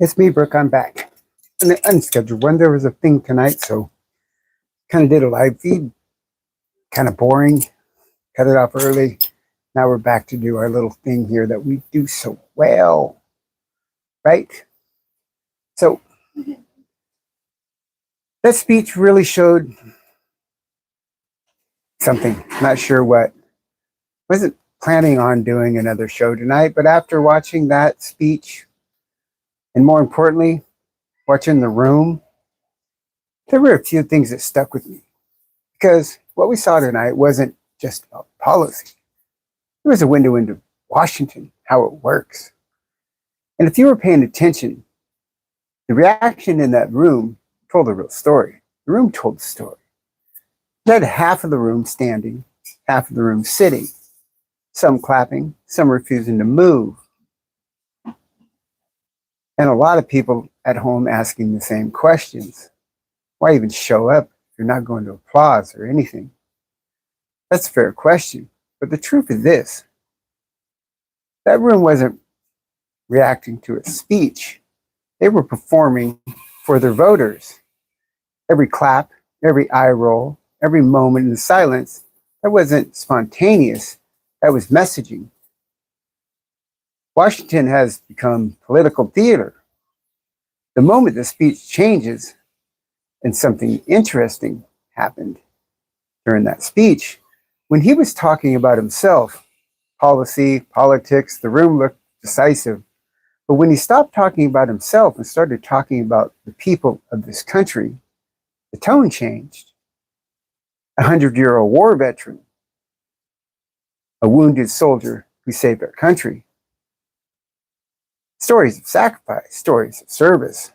It's me, Brooke. I'm back. An unscheduled one. There was a thing tonight, so kind of did a live feed. Kind of boring. Cut it off early. Now we're back to do our little thing here that we do so well, right? So that speech really showed something. Not sure what. Wasn't planning on doing another show tonight, but after watching that speech, and more importantly, watching The Room, there were a few things that stuck with me. Because what we saw tonight wasn't just about policy. It was a window into Washington, how it works. And if you were paying attention, the reaction in that room told a real story. The room told the story. It had half of the room standing, half of the room sitting, some clapping, some refusing to move. And a lot of people at home asking the same questions. Why even show up if you're not going to applause or anything? That's a fair question. But the truth is this. That room wasn't reacting to a speech. They were performing for their voters. Every clap, every eye roll, every moment in silence, that wasn't spontaneous. That was messaging. Washington has become political theater. The moment the speech changes and something interesting happened during that speech, when he was talking about himself, policy, politics, the room looked decisive. But when he stopped talking about himself and started talking about the people of this country, the tone changed. A 100-year-old war veteran, a wounded soldier who saved our country. Stories of sacrifice, stories of service.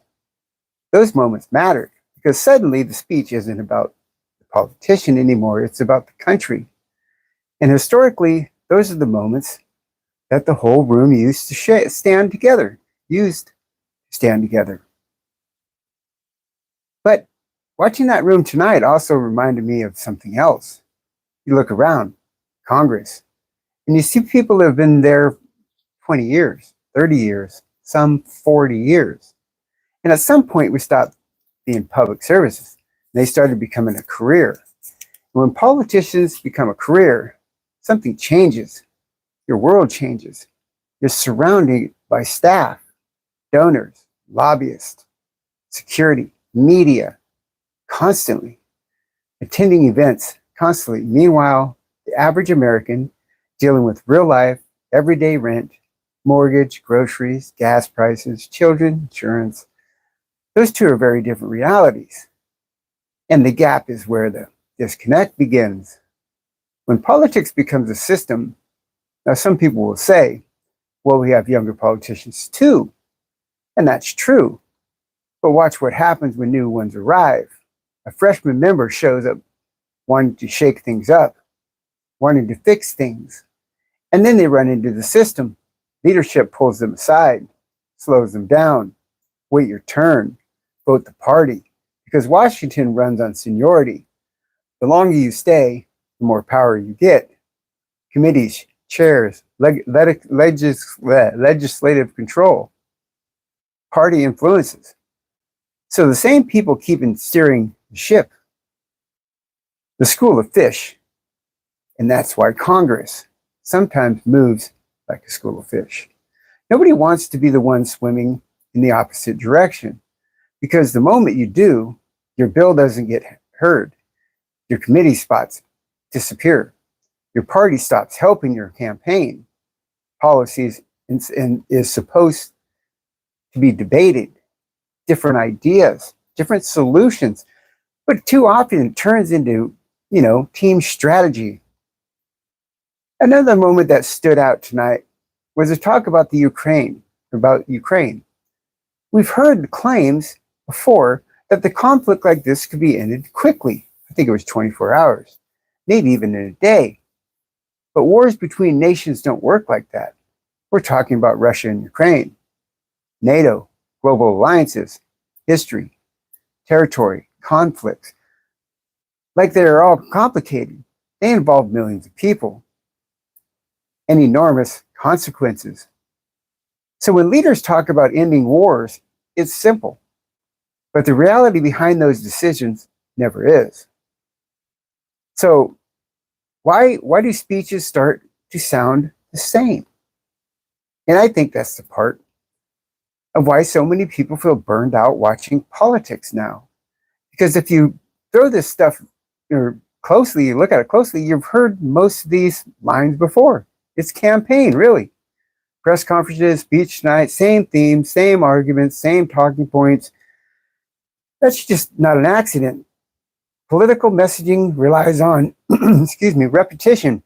Those moments mattered because suddenly the speech isn't about the politician anymore, it's about the country. And historically, those are the moments that the whole room used to stand together, But watching that room tonight also reminded me of something else. You look around, Congress, and you see people that have been there 20 years, 30 years, some 40 years. And at some point, we stopped being public services. And they started becoming a career. And when politicians become a career, something changes. Your world changes. You're surrounded by staff, donors, lobbyists, security, media, constantly, attending events constantly. Meanwhile, the average American dealing with real life, everyday rent, mortgage, groceries, gas prices, children, insurance. Those two are very different realities. And the gap is where the disconnect begins. When politics becomes a system, now some people will say, well, we have younger politicians too. And that's true. But watch what happens when new ones arrive. A freshman member shows up wanting to shake things up, wanting to fix things. And then they run into the system. Leadership pulls them aside, slows them down. Wait your turn. Vote the party. Because Washington runs on seniority. The longer you stay, the more power you get. Committees, chairs, legislative control, party influences. So the same people keep steering the ship. The school of fish. And that's why Congress sometimes moves like a school of fish. Nobody wants to be the one swimming in the opposite direction. Because the moment you do, your bill doesn't get heard. Your committee spots disappear. Your party stops helping your campaign. Policies is supposed to be debated. Different ideas, different solutions. But too often it turns into, team strategy. Another moment that stood out tonight was a talk about Ukraine. We've heard claims before that the conflict like this could be ended quickly. I think it was 24 hours, maybe even in a day. But wars between nations don't work like that. We're talking about Russia and Ukraine, NATO, global alliances, history, territory, conflicts. Like they're all complicated. They involve millions of people and enormous consequences. So when leaders talk about ending wars, it's simple. But the reality behind those decisions never is. So why do speeches start to sound the same? And I think that's the part of why so many people feel burned out watching politics now. Because if you throw this stuff closely, you look at it closely, you've heard most of these lines before. It's campaign, really. Press conferences, speech night, same themes, same arguments, same talking points. That's just not an accident. Political messaging relies on, repetition.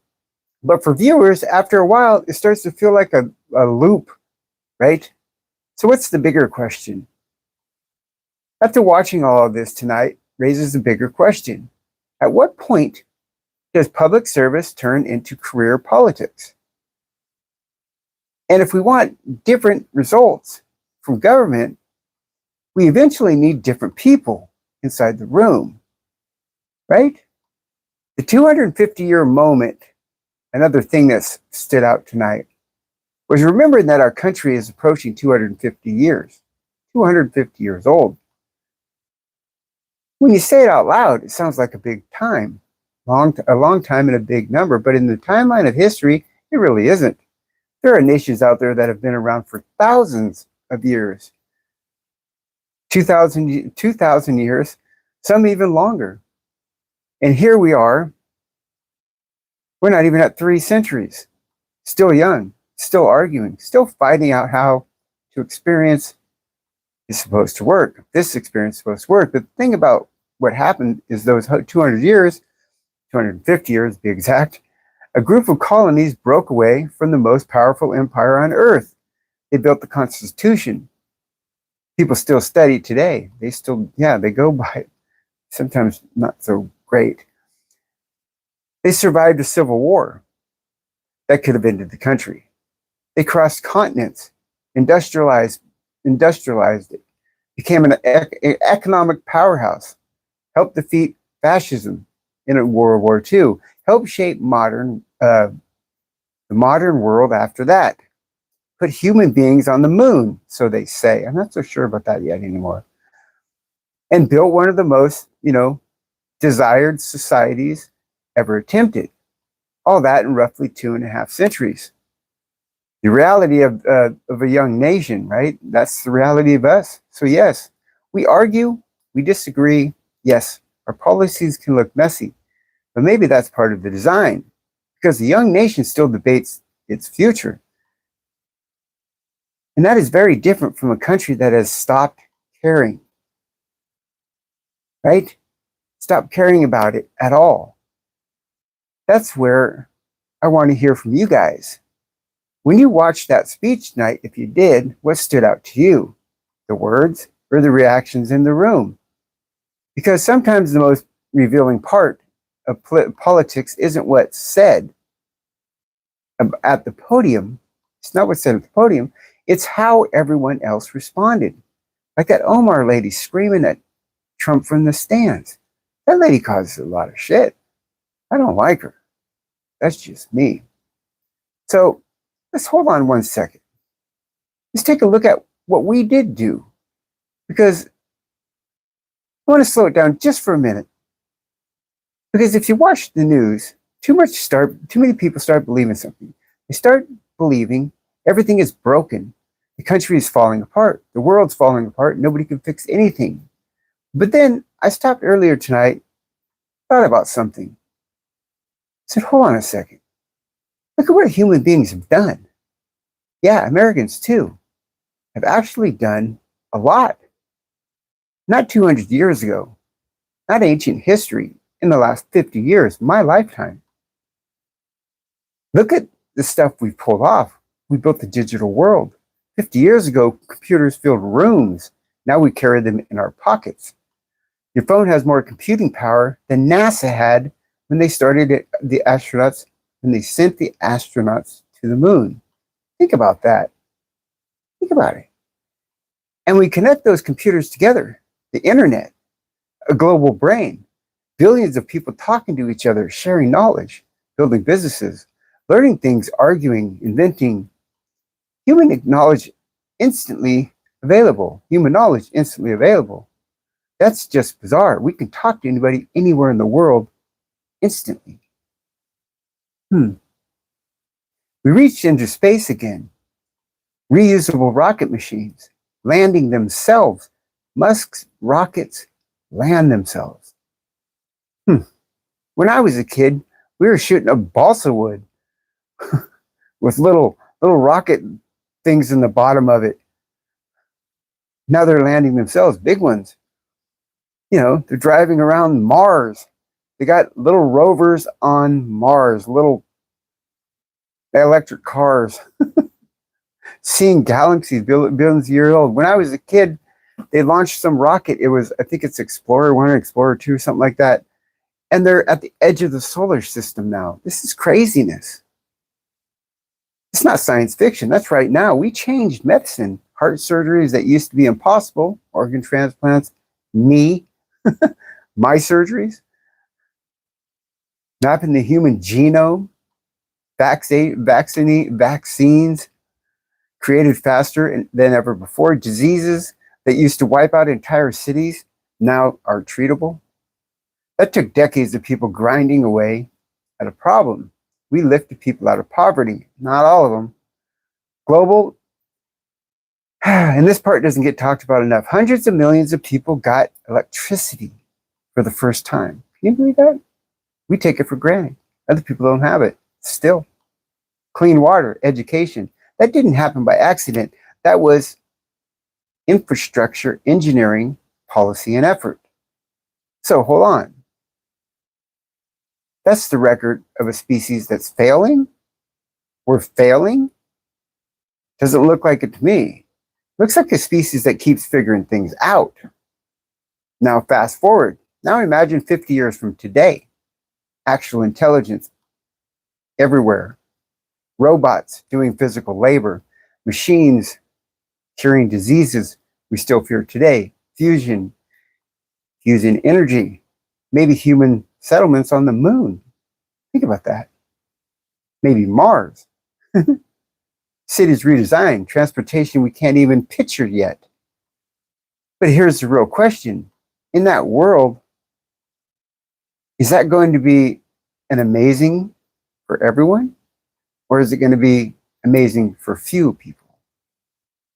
But for viewers, after a while, it starts to feel like a loop, right? So what's the bigger question? After watching all of this tonight raises the bigger question. At what point does public service turn into career politics? And if we want different results from government, we eventually need different people inside the room, right? The 250-year moment, another thing that stood out tonight, was remembering that our country is approaching 250 years, 250 years old. When you say it out loud, it sounds like a big time, a long time and a big number, but in the timeline of history, it really isn't. There are nations out there that have been around for thousands of years, 2,000 years, some even longer. And here we are, we're not even at 3 centuries, still young, still arguing, still fighting out how to experience is supposed to work. This experience is supposed to work. The thing about what happened is those 200 years, 250 years to be exact, a group of colonies broke away from the most powerful empire on earth. They built the Constitution. People still study today. They still, they go by it. Sometimes not so great. They survived a civil war that could have ended the country. They crossed continents, industrialized it, became an economic powerhouse, helped defeat fascism in World War II, helped shape the modern world after that, put human beings on the moon, so they say. I'm not so sure about that yet anymore. And built one of the most, desired societies ever attempted. All that in roughly 2.5 centuries. The reality of a young nation, right? That's the reality of us. So yes, we argue, we disagree. Yes, our policies can look messy, but maybe that's part of the design, because the young nation still debates its future. And that is very different from a country that has stopped caring, right? Stop caring about it at all. That's where I want to hear from you guys. When you watched that speech tonight, if you did, what stood out to you? The words or the reactions in the room? Because sometimes the most revealing part of politics isn't what's said at the podium. It's not what's said at the podium. It's how everyone else responded. Like that Omar lady screaming at Trump from the stands. That lady causes a lot of shit. I don't like her. That's just me. So let's hold on one second. Let's take a look at what we did do. Because I want to slow it down just for a minute. Because if you watch the news, too many people start believing something. They start believing everything is broken. The country is falling apart. The world's falling apart. Nobody can fix anything. But then I stopped earlier tonight, thought about something. I said, hold on a second. Look at what human beings have done. Yeah, Americans too have actually done a lot. Not 200 years ago, not ancient history, in the last 50 years, my lifetime. Look at the stuff we've pulled off. We built the digital world. 50 years ago, computers filled rooms. Now we carry them in our pockets. Your phone has more computing power than NASA had when they started when they sent the astronauts to the moon. Think about that. Think about it. And we connect those computers together. The internet, a global brain, billions of people talking to each other, sharing knowledge, building businesses, learning things, arguing, inventing. Human knowledge instantly available. Human knowledge instantly available. That's just bizarre. We can talk to anybody anywhere in the world instantly. We reached into space again. Reusable rocket machines, landing themselves. Musk's rockets land themselves. When I was a kid, we were shooting a balsa wood with little rocket things in the bottom of it. Now they're landing themselves, big ones. They're driving around Mars. They got little rovers on Mars, little electric cars, seeing galaxies billions of years old. When I was a kid, they launched some rocket. It was, I think it's Explorer 1 or Explorer 2, something like that. And they're at the edge of the solar system now. This is craziness. It's not science fiction. That's right now. We changed medicine. Heart surgeries that used to be impossible, organ transplants, knee, my surgeries, mapping the human genome, vaccines created faster than ever before. Diseases that used to wipe out entire cities now are treatable. That took decades of people grinding away at a problem. We lifted people out of poverty, not all of them. Global, and this part doesn't get talked about enough. Hundreds of millions of people got electricity for the first time. Can you believe that? We take it for granted. Other people don't have it still. Clean water, education. That didn't happen by accident. That was infrastructure, engineering, policy, and effort. So hold on. That's the record of a species that's failing? We're failing? Doesn't look like it to me. Looks like a species that keeps figuring things out. Now fast forward. Now imagine 50 years from today. Actual intelligence everywhere. Robots doing physical labor. Machines curing diseases we still fear today. Fusion, using energy. Maybe human settlements on the moon. Think about that. Maybe Mars. Cities redesigned. Transportation we can't even picture yet. But here's the real question. In that world, is that going to be an amazing for everyone? Or is it going to be amazing for few people?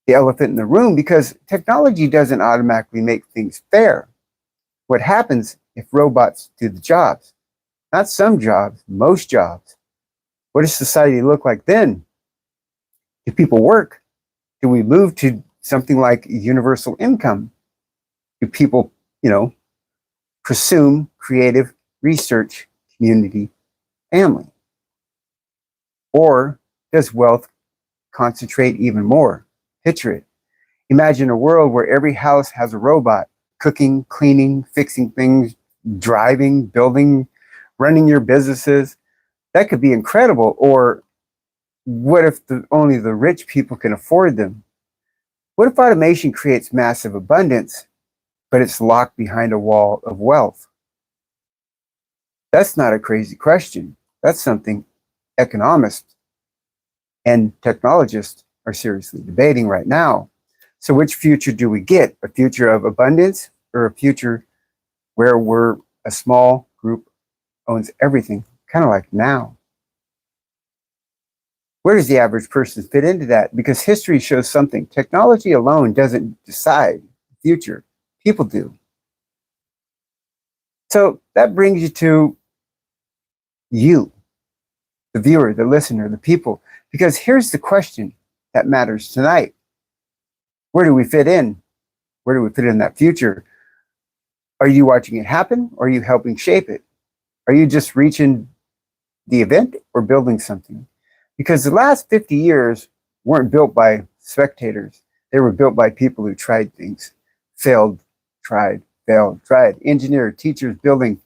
The elephant in the room, because technology doesn't automatically make things fair. What happens if robots do the jobs? Not some jobs, most jobs. What does society look like then? Do people work? Do we move to something like universal income? Do people, presume creative research, community, family? Or does wealth concentrate even more? Picture it. Imagine a world where every house has a robot, cooking, cleaning, fixing things, driving, building, running your businesses. That could be incredible. Or what if only the rich people can afford them? What if automation creates massive abundance, but it's locked behind a wall of wealth? That's not a crazy question. That's something economists and technologists are seriously debating right now. So which future do we get? A future of abundance or a future where we're a small group owns everything, kind of like now? Where does the average person fit into that? Because history shows something. Technology alone doesn't decide the future. People do. So that brings you to you, the viewer, the listener, the people. Because here's the question that matters tonight. Where do we fit in? Where do we fit in that future? Are you watching it happen, or are you helping shape it? Are you just reaching the event or building something? Because the last 50 years weren't built by spectators. They were built by people who tried things, failed, tried, failed, tried. Engineers, teachers, building,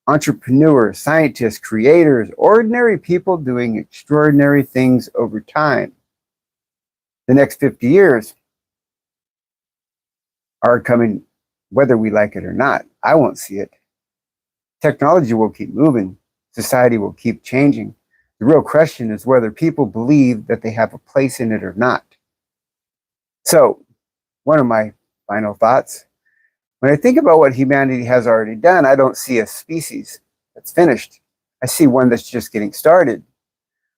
entrepreneurs, scientists, creators, ordinary people doing extraordinary things over time. The next 50 years are coming whether we like it or not. I won't see it. Technology will keep moving. Society will keep changing. The real question is whether people believe that they have a place in it or not. So, one of my final thoughts. When I think about what humanity has already done, I don't see a species that's finished. I see one that's just getting started.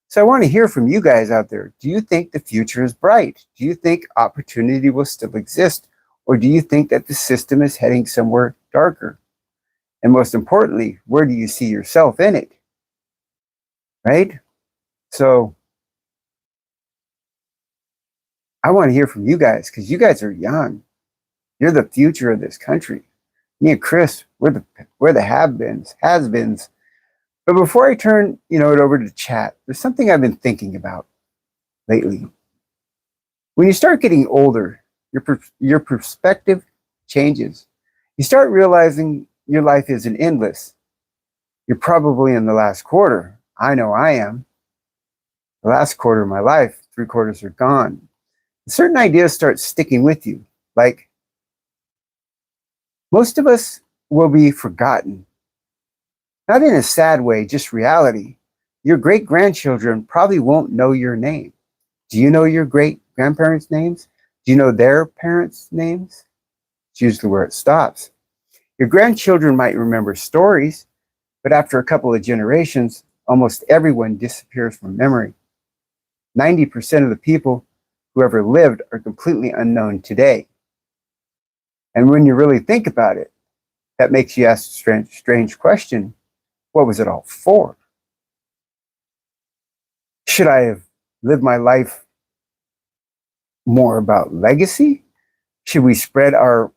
So I want to hear from you guys out there. Do you think the future is bright? Do you think opportunity will still exist? Or do you think that the system is heading somewhere darker? And most importantly, where do you see yourself in it? Right? So I want to hear from you guys because you guys are young. You're the future of this country. Me and Chris, we're the have-beens, has-beens. But before I turn it over to chat, there's something I've been thinking about lately. When you start getting older, your perspective changes. You start realizing your life isn't endless. You're probably in the last quarter. I know I am. The last quarter of my life, 3/4 are gone. Certain ideas start sticking with you, like most of us will be forgotten. Not in a sad way, just reality. Your great-grandchildren probably won't know your name. Do you know your great-grandparents' names? Do you know their parents' names? It's usually where it stops. Your grandchildren might remember stories, but after a couple of generations, almost everyone disappears from memory. 90% of the people who ever lived are completely unknown today. And when you really think about it, that makes you ask a strange question. What was it all for? Should I have lived my life more about legacy? Should we spend our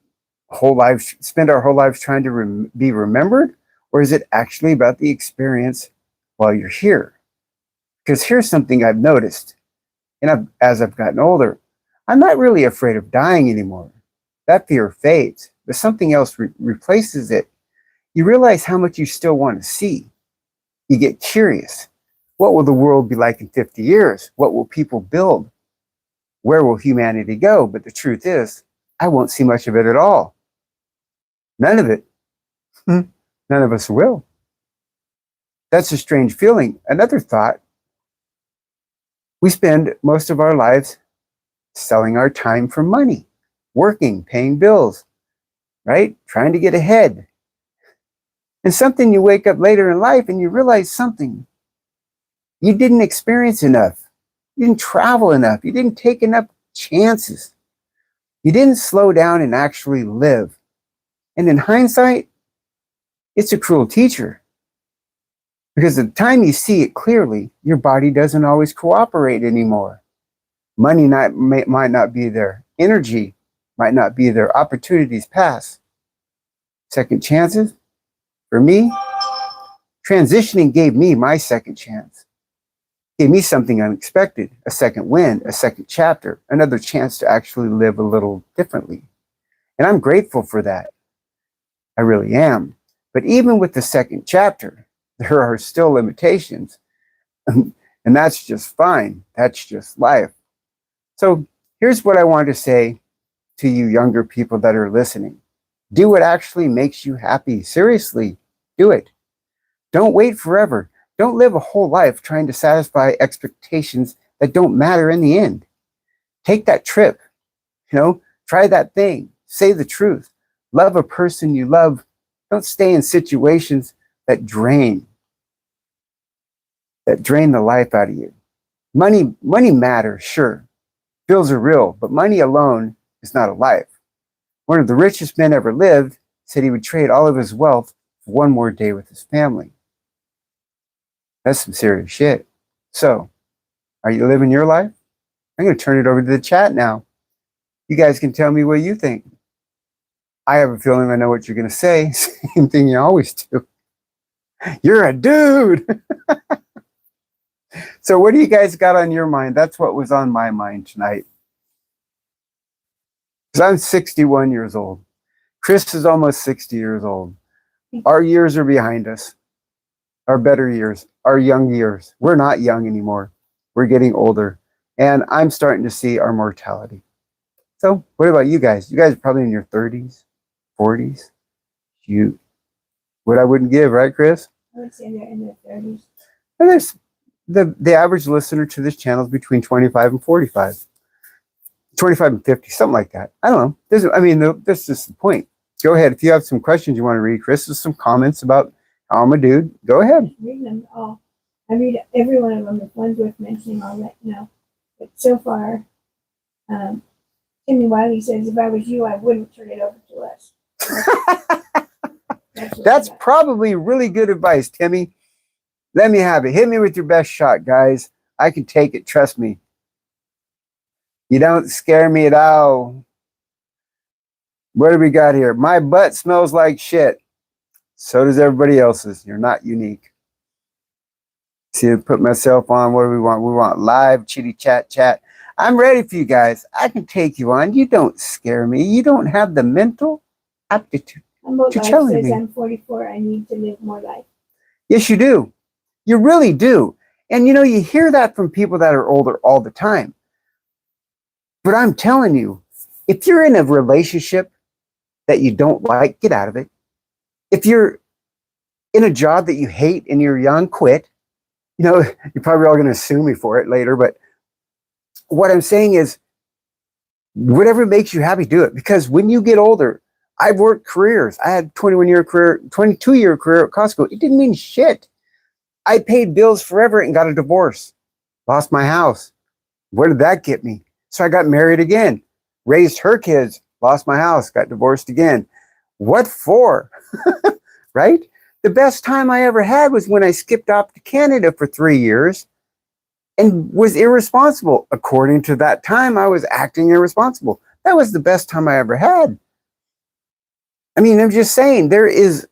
whole lives trying to be remembered? Or is it actually about the experience while you're here? Because here's something I've noticed. And as I've gotten older, I'm not really afraid of dying anymore. That fear fades, but something else replaces it. You realize how much you still want to see. You get curious. What will the world be like in 50 years? What will people build? Where will humanity go? But the truth is, I won't see much of it at all. None of it. None of us will. That's a strange feeling. Another thought. We spend most of our lives selling our time for money, working, paying bills, right? Trying to get ahead. And something you wake up later in life and you realize something. You didn't experience enough. You didn't travel enough. You didn't take enough chances. You didn't slow down and actually live. And in hindsight, it's a cruel teacher. Because at the time you see it clearly, your body doesn't always cooperate anymore. Money might not be there. Energy might not be there. Opportunities pass. Second chances? For me, transitioning gave me my second chance. Gave me something unexpected, a second wind, a second chapter, another chance to actually live a little differently. And I'm grateful for that. I really am. But even with the second chapter, there are still limitations. And that's just fine. That's just life. So here's what I want to say to you younger people that are listening. Do what actually makes you happy. Seriously, do it. Don't wait forever. Don't live a whole life trying to satisfy expectations that don't matter in the end. Take that trip. Try that thing. Say the truth. Love a person you love. Don't stay in situations that drain the life out of you. Money matters, sure. Bills are real, but money alone is not a life. One of the richest men ever lived said he would trade all of his wealth for one more day with his family. That's some serious shit. So, are you living your life? I'm going to turn it over to the chat now. You guys can tell me what you think. I have a feeling I know what you're going to say. Same thing you always do. You're a dude. So what do you guys got on your mind? That's what was on my mind tonight. Because I'm 61 years old. Chris is almost 60 years old. Our years are behind us. Our better years, our young years. We're not young anymore. We're getting older. And I'm starting to see our mortality. So what about you guys? You guys are probably in your 30s, 40s. What I wouldn't give, right, Chris? I would say they're in their 30s. And there's the average listener to this channel is between 25 and 45. 25 and 50, something like that. I don't know. This is the point. Go ahead. If you have some questions you want to read, Chris, with some comments about how I'm a dude, go ahead. Read them all. I read every one of them. If one's worth mentioning, I'll let you know. But so far, Timmy Wiley says, if I was you, I wouldn't turn it over to us. That's probably really good advice, Timmy. Let me have it. Hit me with your best shot, guys. I can take it. Trust me. You don't scare me at all. What do we got here? My butt smells like shit. So does everybody else's. You're not unique. See, I put myself on. What do we want? We want live chitty chat. I'm ready for you guys. I can take you on. You don't scare me. You don't have the mental aptitude to challenge me. I'm 44. I need to live more life. Yes, you do. You really do. And you hear that from people that are older all the time. But I'm telling you, if you're in a relationship that you don't like, get out of it. If you're in a job that you hate and you're young, quit. You're probably all going to sue me for it later. But what I'm saying is, whatever makes you happy, do it. Because when you get older, I've worked careers. I had a 22-year career at Costco. It didn't mean shit. I paid bills forever and got a divorce. Lost my house. Where did that get me? So I got married again. Raised her kids. Lost my house. Got divorced again. What for? Right? The best time I ever had was when I skipped off to Canada for 3 years and was irresponsible. According to that time, I was acting irresponsible. That was the best time I ever had. I'm just saying, there is,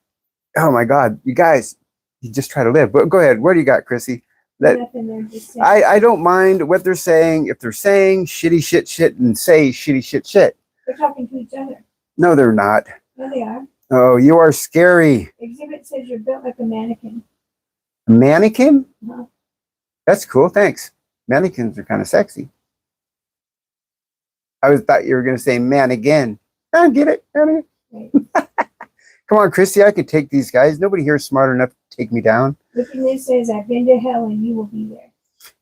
oh my God, you guys, you just try to live. But go ahead. What do you got, Chrissy? I don't mind what they're saying. If they're saying shitty shit and say shitty shit. They're talking to each other. No, they're not. No, they are. Oh, you are scary. Exhibit says you're built like a mannequin. A mannequin? Uh-huh. That's cool. Thanks. Mannequins are kind of sexy. I thought you were going to say man again. I get it. Right. Come on, Christy. I can take these guys. Nobody here is smart enough to take me down. Look at this says, I've been to hell and you will be there.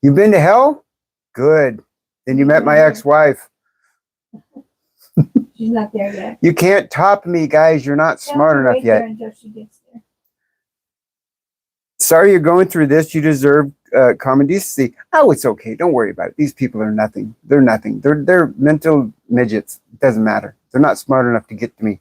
You've been to hell? Good. Then you met my ex-wife. She's not there yet. You can't top me, guys. You're not smart enough yet. Until she gets there. Sorry you're going through this. You deserve common decency. Oh, it's okay. Don't worry about it. These people are nothing. They're nothing. They're mental midgets. It doesn't matter. They're not smart enough to get to me.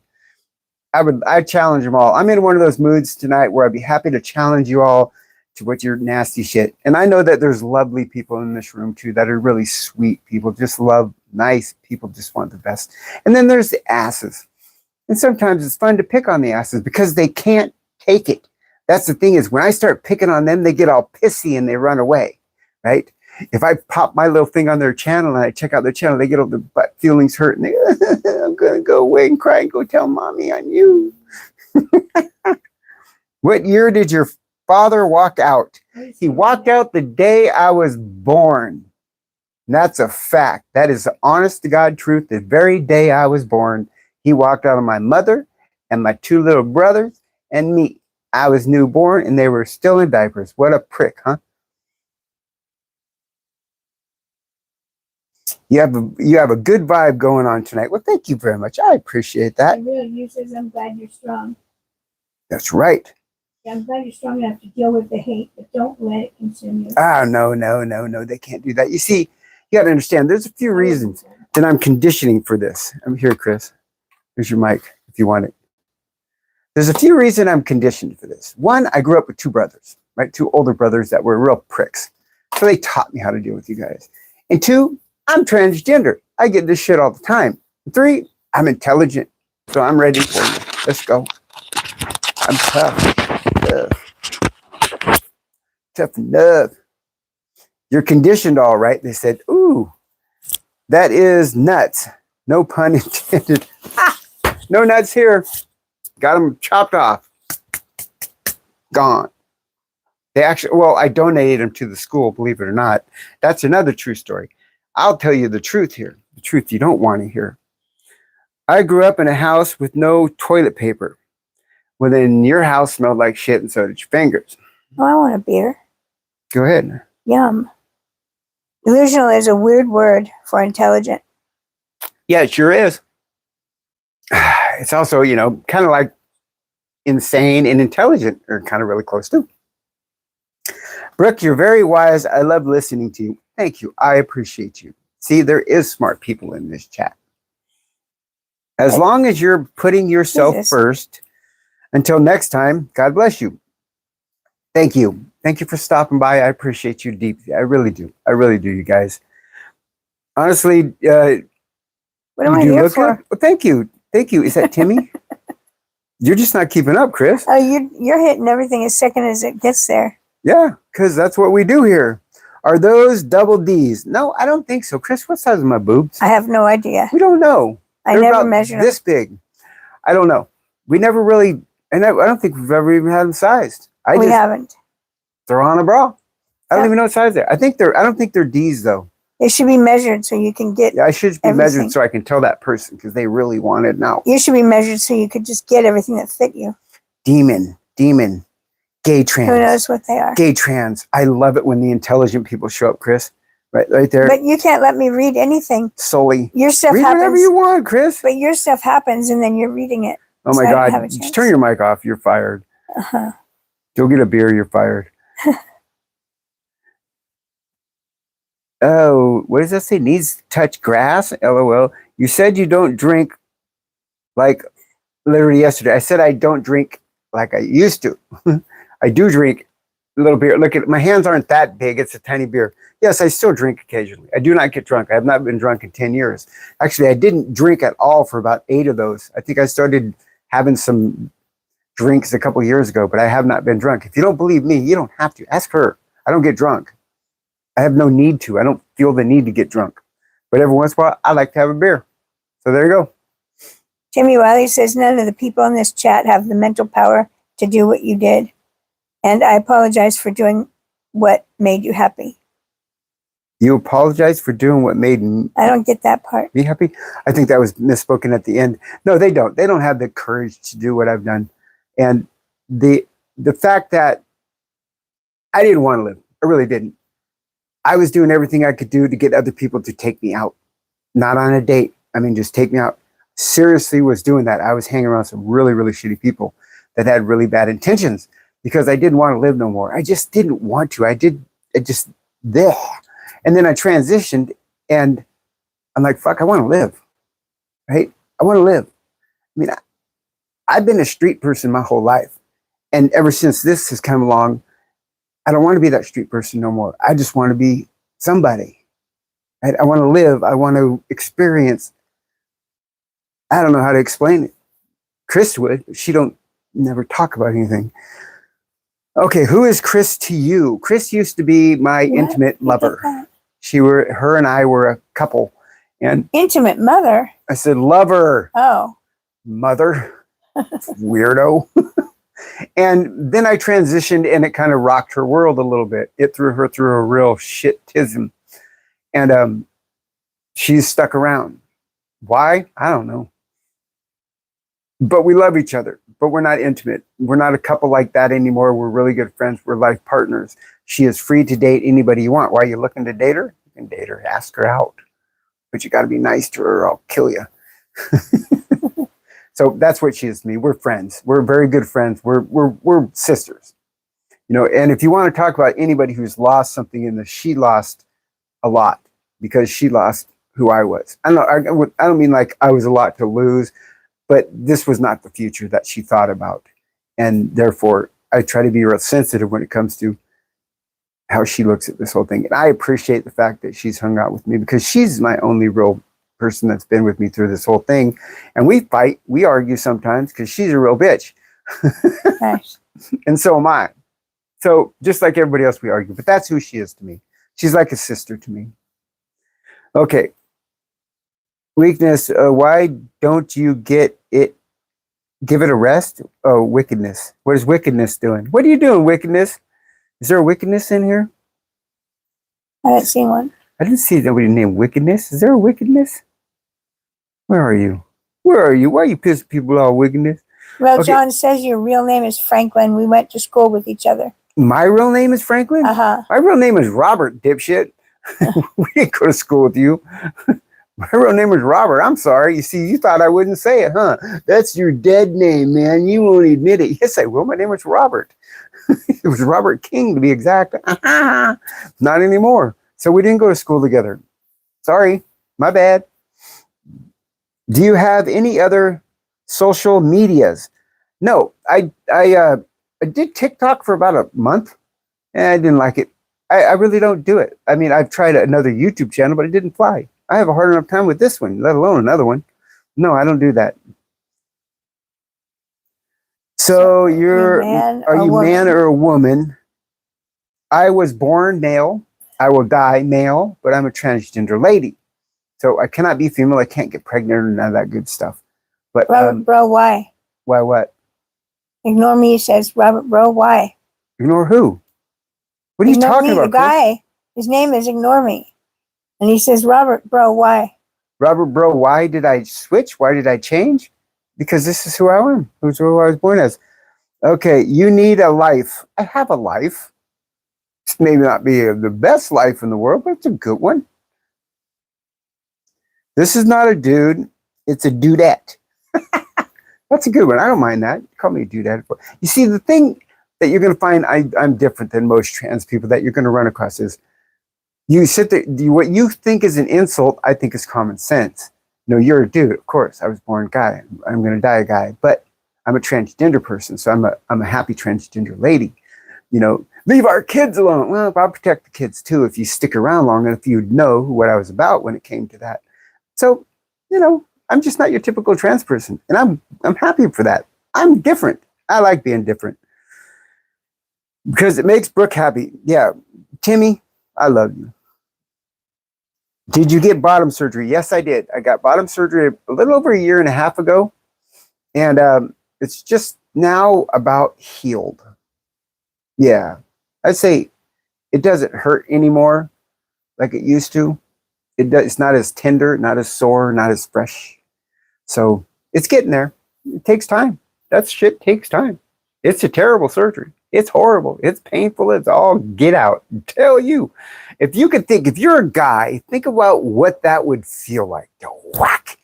I challenge them all. I'm in one of those moods tonight where I'd be happy to challenge you all to what your nasty shit. And I know that there's lovely people in this room too that are really sweet people, just love nice people, just want the best. And then there's the asses. And sometimes it's fun to pick on the asses because they can't take it. That's the thing is when I start picking on them, they get all pissy and they run away, right? If I pop my little thing on their channel and I check out their channel, they get all their butt feelings hurt and they, I'm going to go away and cry and go tell mommy on you. What year did your father walk out? He walked out the day I was born. And that's a fact. That is the honest to God truth. The very day I was born, he walked out on my mother and my two little brothers and me. I was newborn and they were still in diapers. What a prick, huh? You have a good vibe going on tonight. Well, thank you very much. I appreciate that. You says I'm glad you're strong. That's right. Yeah, I'm glad you're strong enough to deal with the hate, but don't let it consume you. Ah, no. They can't do that. You see, you got to understand, there's a few reasons that I'm conditioning for this. I'm here, Chris. Here's your mic if you want it. There's a few reasons I'm conditioned for this. One, I grew up with two brothers, right? Two older brothers that were real pricks. So they taught me how to deal with you guys. And two, I'm transgender. I get this shit all the time. And three, I'm intelligent. So I'm ready for you. Let's go. I'm tough. Tough enough. You're conditioned all right. They said, ooh, that is nuts. No pun intended. No nuts here. Got them chopped off. Gone. They actually, well, I donated them to the school, believe it or not. That's another true story. I'll tell you the truth here. The truth you don't want to hear. I grew up in a house with no toilet paper. Well, then your house smelled like shit and so did your fingers. Oh, I want a beer. Go ahead. Yum. Delusional is a weird word for intelligent. Yeah, it sure is. It's also, kind of like insane and intelligent are kind of really close too. Brooke, you're very wise. I love listening to you. Thank you. I appreciate you. See, there is smart people in this chat. As long as you're putting yourself first. Until next time, God bless you. Thank you. Thank you for stopping by. I appreciate you deeply. I really do. I really do, you guys. Honestly, what am I here for? Well, thank you. Thank you. Is that Timmy? You're just not keeping up, Chris. Oh, you're hitting everything as second as it gets there. Yeah, because that's what we do here. Are those double D's? No, I don't think so. Chris, what size are my boobs? I have no idea. We don't know. They're never measured this big. I don't know. We never really, and I don't think we've ever even had them sized. We haven't. Throw on a bra. I don't even know what size they're. I don't think they're D's though. They should be measured so you can get. Yeah, I should be measured so I can tell that person because they really want it now. You should be measured so you could just get everything that fit you. Demon, gay trans. Who knows what they are? Gay trans. I love it when the intelligent people show up, Chris. Right there. But you can't let me read anything. Solely. Your stuff read happens. Whatever you want, Chris. But your stuff happens and then you're reading it. Oh my God. Just turn your mic off. You're fired. Uh-huh. Go get a beer. You're fired. Oh, what does that say? Needs to touch grass? LOL. You said you don't drink like literally yesterday. I said I don't drink like I used to. I do drink a little beer. Look at my hands aren't that big. It's a tiny beer. Yes, I still drink occasionally. I do not get drunk. I have not been drunk in 10 years. Actually, I didn't drink at all for about 8 of those. I think I started having some drinks a couple years ago, but I have not been drunk. If you don't believe me, you don't have to. Ask her. I don't get drunk. I have no need to. I don't feel the need to get drunk. But every once in a while, I like to have a beer. So there you go. Timmy Wiley says none of the people in this chat have the mental power to do what you did. And I apologize for doing what made you happy. You apologize for doing what made me... I don't get that part. Me happy? I think that was misspoken at the end. No, they don't. They don't have the courage to do what I've done. And the fact that I didn't want to live. I really didn't. I was doing everything I could do to get other people to take me out. Not on a date. I mean, just take me out. Seriously was doing that. I was hanging around some really, really shitty people that had really bad intentions because I didn't want to live no more. I just didn't want to. There. And then I transitioned and I'm like, fuck, I want to live. Right? I want to live. I mean, I've been a street person my whole life. And ever since this has come along, I don't want to be that street person no more. I just want to be somebody. Right? I want to live. I want to experience. I don't know how to explain it. Chris would. She don't never talk about anything. Okay, who is Chris to you? Chris used to be my intimate lover. Her and I were a couple. And intimate mother? I said lover. Oh. Mother. Weirdo. And then I transitioned and it kind of rocked her world a little bit. It threw her through a real shit-tism. And she's stuck around. Why? I don't know. But we love each other, but we're not intimate. We're not a couple like that anymore. We're really good friends. We're life partners. She is free to date anybody you want. Why are you looking to date her? You can date her, ask her out. But you got to be nice to her or I'll kill you. So that's what she is to me. We're friends. We're very good friends. We're sisters. And if you want to talk about anybody who's lost something in this, she lost a lot because she lost who I was. I don't mean like I was a lot to lose, but this was not the future that she thought about. And therefore, I try to be real sensitive when it comes to how she looks at this whole thing. And I appreciate the fact that she's hung out with me because she's my only real person that's been with me through this whole thing. And we fight, we argue sometimes because she's a real bitch. Nice. And so am I. So just like everybody else, we argue, but that's who she is to me. She's like a sister to me. Okay. Weakness. Why don't you give it a rest? Oh, wickedness. What is wickedness doing? What are you doing, wickedness? Is there a wickedness in here? I haven't seen one. I didn't see nobody named wickedness. Is there a wickedness? Where are you? Where are you? Why are you pissing people off, wickedness? Well, okay. John says your real name is Franklin. We went to school with each other. My real name is Franklin? Uh-huh. My real name is Robert, dipshit. We didn't go to school with you. My real name was Robert. I'm sorry. You see, you thought I wouldn't say it, huh? That's your dead name, man. You won't admit it. Yes, I will. My name was Robert. It was Robert King, to be exact. Not anymore. So we didn't go to school together. Sorry. My bad. Do you have any other social medias? No, I did TikTok for about a month, and I didn't like it. I really don't do it. I mean, I've tried another YouTube channel, but it didn't fly. I have a hard enough time with this one, let alone another one. No, I don't do that. So are you man or a woman? I was born male. I will die male, but I'm a transgender lady. So I cannot be female. I can't get pregnant or none of that good stuff. But Robert Bro, why? Why what? Ignore me, says Robert Bro, why? Ignore who? What are you talking about? The guy, his name is Ignore Me. And he says, Robert Bro, why? Robert Bro, why did I switch? Why did I change? Because this is who I am. Who's who I was born as. Okay, you need a life. I have a life. It's maybe not be the best life in the world, but it's a good one. This is not a dude. It's a dudette. That's a good one. I don't mind that. Call me a dudette. You see, the thing that you're going to find I'm different than most trans people that you're going to run across is you sit there, what you think is an insult, I think is common sense. No, you're a dude. Of course, I was born a guy. I'm going to die a guy, but I'm a transgender person, so I'm a happy transgender lady. You know, leave our kids alone. Well, I'll protect the kids too if you stick around long enough. You'd know what I was about when it came to that. So, you know, I'm just not your typical trans person, and I'm happy for that. I'm different. I like being different because it makes Brooke happy. Yeah, Timmy, I love you. Did you get bottom surgery? Yes, I did. I got bottom surgery a little over a year and a half ago, and it's just now about healed. Yeah, I'd say it doesn't hurt anymore like it used to. It's not as tender, not as sore, not as fresh. So it's getting there. It takes time. That shit takes time. It's a terrible surgery. It's horrible. It's painful. It's all get out. Tell you. If you could think, if you're a guy, think about what that would feel like to whack,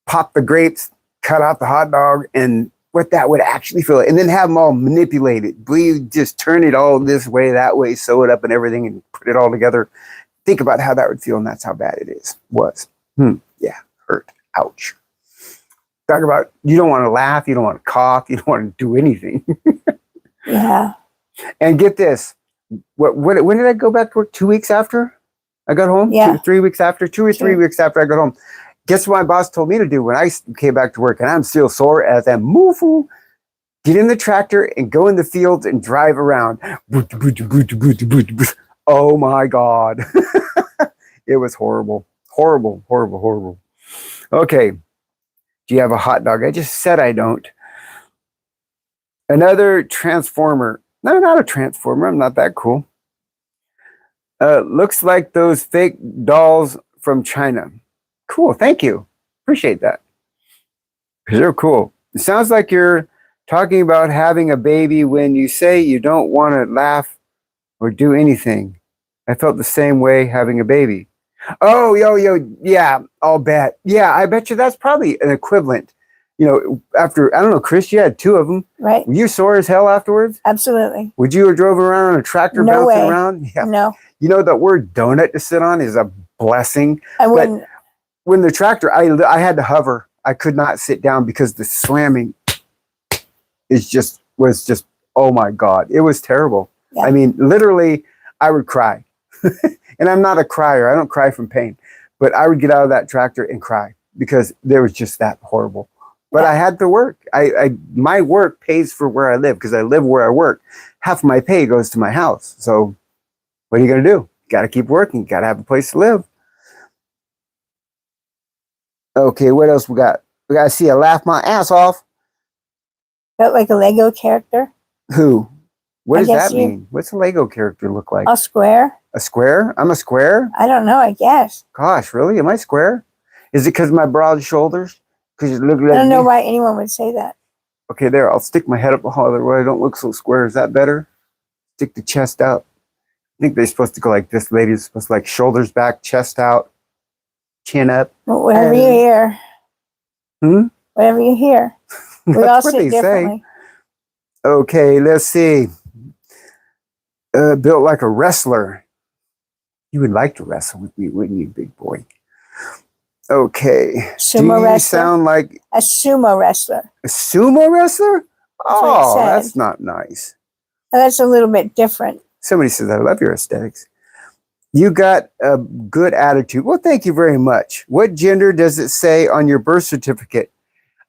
pop the grapes, cut out the hot dog, and what that would actually feel like. And then have them all manipulated. Bleed, just turn it all this way, that way, sew it up and everything and put it all together. Think about how that would feel, and that's how bad it was. Yeah, hurt. Ouch. Talk about, you don't want to laugh, you don't want to cough, you don't want to do anything. Yeah. And get this. When did I go back to work? 2 weeks after I got home? Yeah. 3 weeks after? 2 or 3 weeks after I got home. Guess what my boss told me to do when I came back to work, and I'm still sore as a moo-foo. Get in the tractor and go in the fields and drive around. Oh my God. It was horrible. Horrible, horrible, horrible. Okay. Do you have a hot dog? I just said I don't. Another transformer. No, not a transformer. I'm not that cool. Looks like those fake dolls from China. Cool. Thank you. Appreciate that. They're cool. It sounds like you're talking about having a baby when you say you don't want to laugh or do anything. I felt the same way having a baby. Oh, yo, yeah, I'll bet. Yeah, I bet you that's probably an equivalent. You know, after, I don't know, Chris, you had 2 of them. Right. Were you sore as hell afterwards? Absolutely. Would you have drove around on a tractor bouncing around? Yeah. No. You know, the word donut to sit on is a blessing. I wouldn't. But when the tractor, I had to hover. I could not sit down because the slamming was just, oh my God. It was terrible. Yeah. I mean, literally, I would cry. And I'm not a crier. I don't cry from pain. But I would get out of that tractor and cry because there was just that horrible. But yeah. I had to work. My work pays for where I live because I live where I work. Half of my pay goes to my house. So what are you going to do? Got to keep working. Got to have a place to live. Okay, what else we got? We got to see a laugh my ass off. Felt like a Lego character. Who? What does that mean? What's a Lego character look like? A square. A square? I'm a square? I don't know, I guess. Gosh, really? Am I square? Is it because of my broad shoulders? Because you look like I don't know why anyone would say that. Okay, there. I'll stick my head up the other way. I don't look so square. Is that better? Stick the chest out. I think they're supposed to go like this. Ladies supposed to like shoulders back, chest out, chin up. Whatever you hear. Hmm? Whatever you hear. We all That's what see they it say. differently. Okay, let's see. Built like a wrestler. You would like to wrestle with me, wouldn't you, big boy? Okay. Do Sumo you wrestler? sound like A sumo wrestler. a sumo wrestler? what it Oh, said. that's not nice. Now, that's a little bit different. Somebody says, I love your aesthetics. You got a good attitude. Well, thank you very much. What gender does it say on your birth certificate?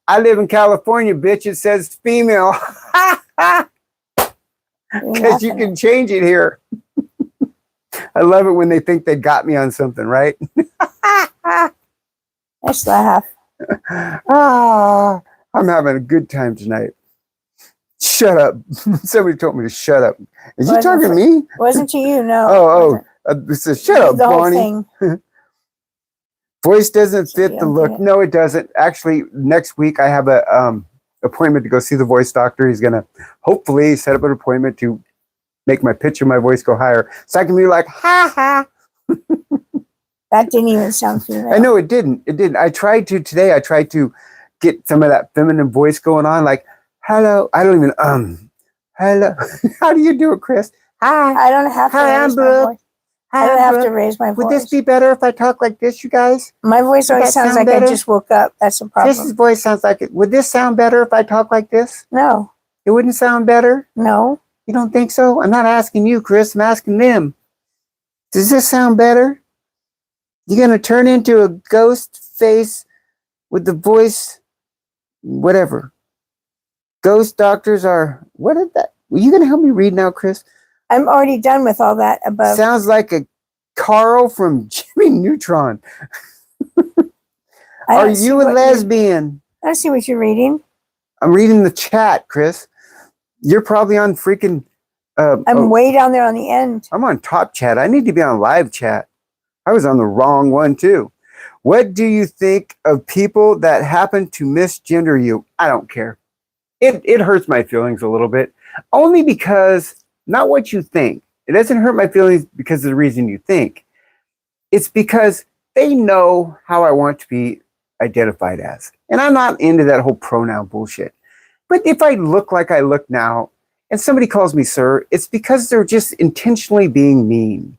I live in California, bitch. It says female. Because you can change it here. I love it when they think they got me on something, right? Nice laugh. I'm having a good time tonight. Shut up. Somebody told me to shut up. Is you talking to me? Wasn't to you, no. Oh. It says, shut up, The whole Bonnie. thing. Voice doesn't So fit you the don't look. get it. No, it doesn't. Actually, next week I have a appointment to go see the voice doctor. He's gonna hopefully set up an appointment to make my pitch of my voice go higher, so I can be like, ha ha. That didn't even sound female. I know it didn't. It didn't. I tried to today. I tried to get some of that feminine voice going on, like hello. I don't even hello. How do you do it, Chris? Hi. I don't have to Hi, raise I'm my Brooke. voice. Hi, I don't I'm have to Brooke. raise my Would voice. this be better if I talk like this, you guys? My voice Would always that sounds sound like I better? just woke up. That's a Chris's problem. voice sounds like it. Would this sound better if I talk like this? No, It wouldn't sound better? no. You don't think so? I'm not asking you, Chris. I'm asking them. Does this sound better? You're going to turn into a ghost face with the voice, whatever. Ghost doctors are, what is that? Are you going to help me read now, Chris? I'm already done with all that above. Sounds like a Carl from Jimmy Neutron. I Are don't see you a what you're- lesbian? I don't see what you're reading. I'm reading the chat, Chris. You're probably on freaking... I'm way down there on the end. I'm on top chat. I need to be on live chat. I was on the wrong one too. What do you think of people that happen to misgender you? I don't care. It hurts my feelings a little bit. Only because, not what you think. It doesn't hurt my feelings because of the reason you think. It's because they know how I want to be identified as. And I'm not into that whole pronoun bullshit. But if I look like I look now, and somebody calls me sir, it's because they're just intentionally being mean.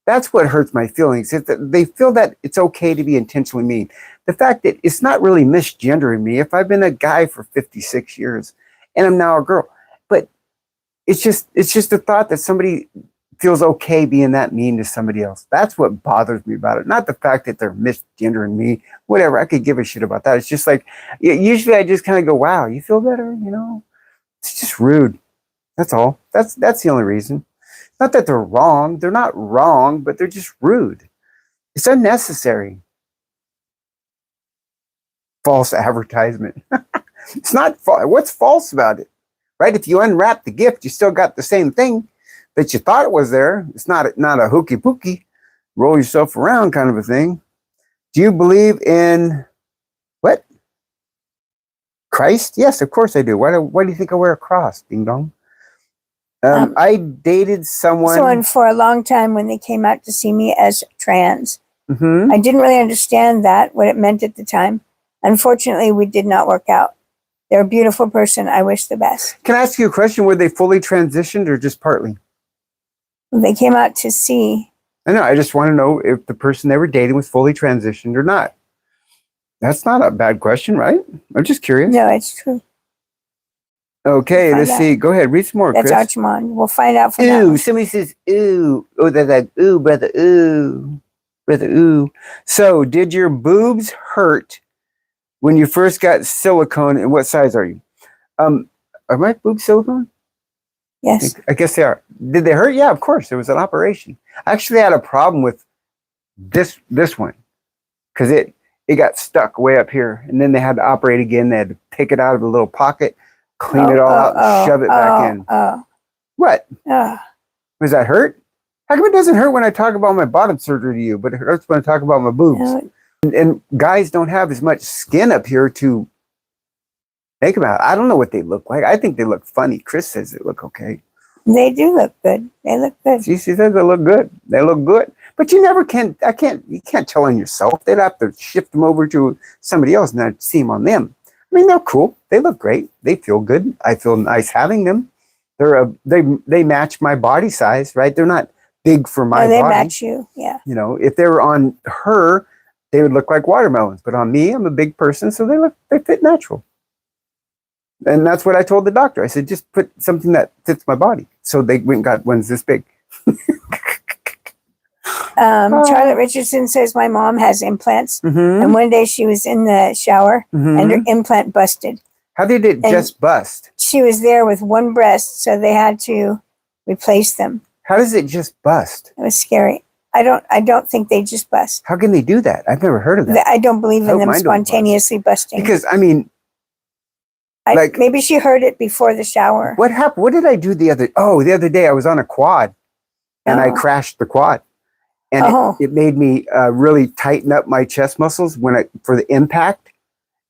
That's what hurts my feelings. It's that they feel that it's okay to be intentionally mean. The fact that it's not really misgendering me if I've been a guy for 56 years and I'm now a girl. But it's just the thought that somebody feels okay being that mean to somebody else. That's what bothers me about it. Not the fact that they're misgendering me. Whatever, I could give a shit about that. It's just like, usually I just kind of go, wow, you feel better? You know, it's just rude. That's all. That's the only reason. Not that they're wrong. They're not wrong, but they're just rude. It's unnecessary. False advertisement. It's not false. What's false about it? Right? If you unwrap the gift, you still got the same thing that you thought it was there. It's not a hooky pooky, roll yourself around kind of a thing. Do you believe in what? Christ? Yes, of course I do. Why do you think I wear a cross? Ding dong. I dated someone. So, and for a long time when they came out to see me as trans, Mhm. I didn't really understand that, what it meant at the time. Unfortunately, we did not work out. They're a beautiful person. I wish the best. Can I ask you a question? Were they fully transitioned or just partly? They came out to see. I know. I just want to know if the person they were dating was fully transitioned or not. That's not a bad question, right? I'm just curious. No, it's true. Okay, We'll let's find see. Go ahead. Read some more, That's Chris. Archimon. We'll find out from that Ooh, one. somebody says, ooh. Oh, they're like, ooh, brother, ooh. Brother, ooh. So, did your boobs hurt when you first got silicone, and what size are you? Are my boobs silicone? Yes. I guess they are. Did they hurt? Yeah, of course. It was an operation. I actually had a problem with this one because it got stuck way up here, and then they had to operate again. They had to pick it out of the little pocket, clean it all out, and shove it back in. What? Was that hurt? How come it doesn't hurt when I talk about my bottom surgery to you, but it hurts when I talk about my boobs? No, And guys don't have as much skin up here to think about. I don't know what they look like. I think they look funny. Chris says they look okay. they do look good. They look good. She says they look good. They look good. But you never can. You can't tell on yourself. They'd have to shift them over to somebody else, and I'd see them on them. I mean, they're cool. They look great. They feel good. I feel nice having them. They match my body size, right? They're not big for my No, they body. match you. Yeah. You know, if they were on her, they would look like watermelons. But on me, I'm a big person, so they fit natural. And that's what I told the doctor. I said, just put something that fits my body. So they went and got ones this big. Charlotte Richardson says my mom has implants, Mm-hmm. and one day she was in the shower and her implant busted. How did it And- just bust? She was there with one breast, so they had to replace them. How does it just bust? It was scary. I don't think they just bust. How can they do that? I've never heard of that. I don't believe in hope them mine don't bust. spontaneously busting. Because, I mean, like- maybe she heard it before the shower. what happened? What did I do the other day? I was on a quad and I Oh. crashed the quad. And Oh. it made me really tighten up my chest muscles for the impact.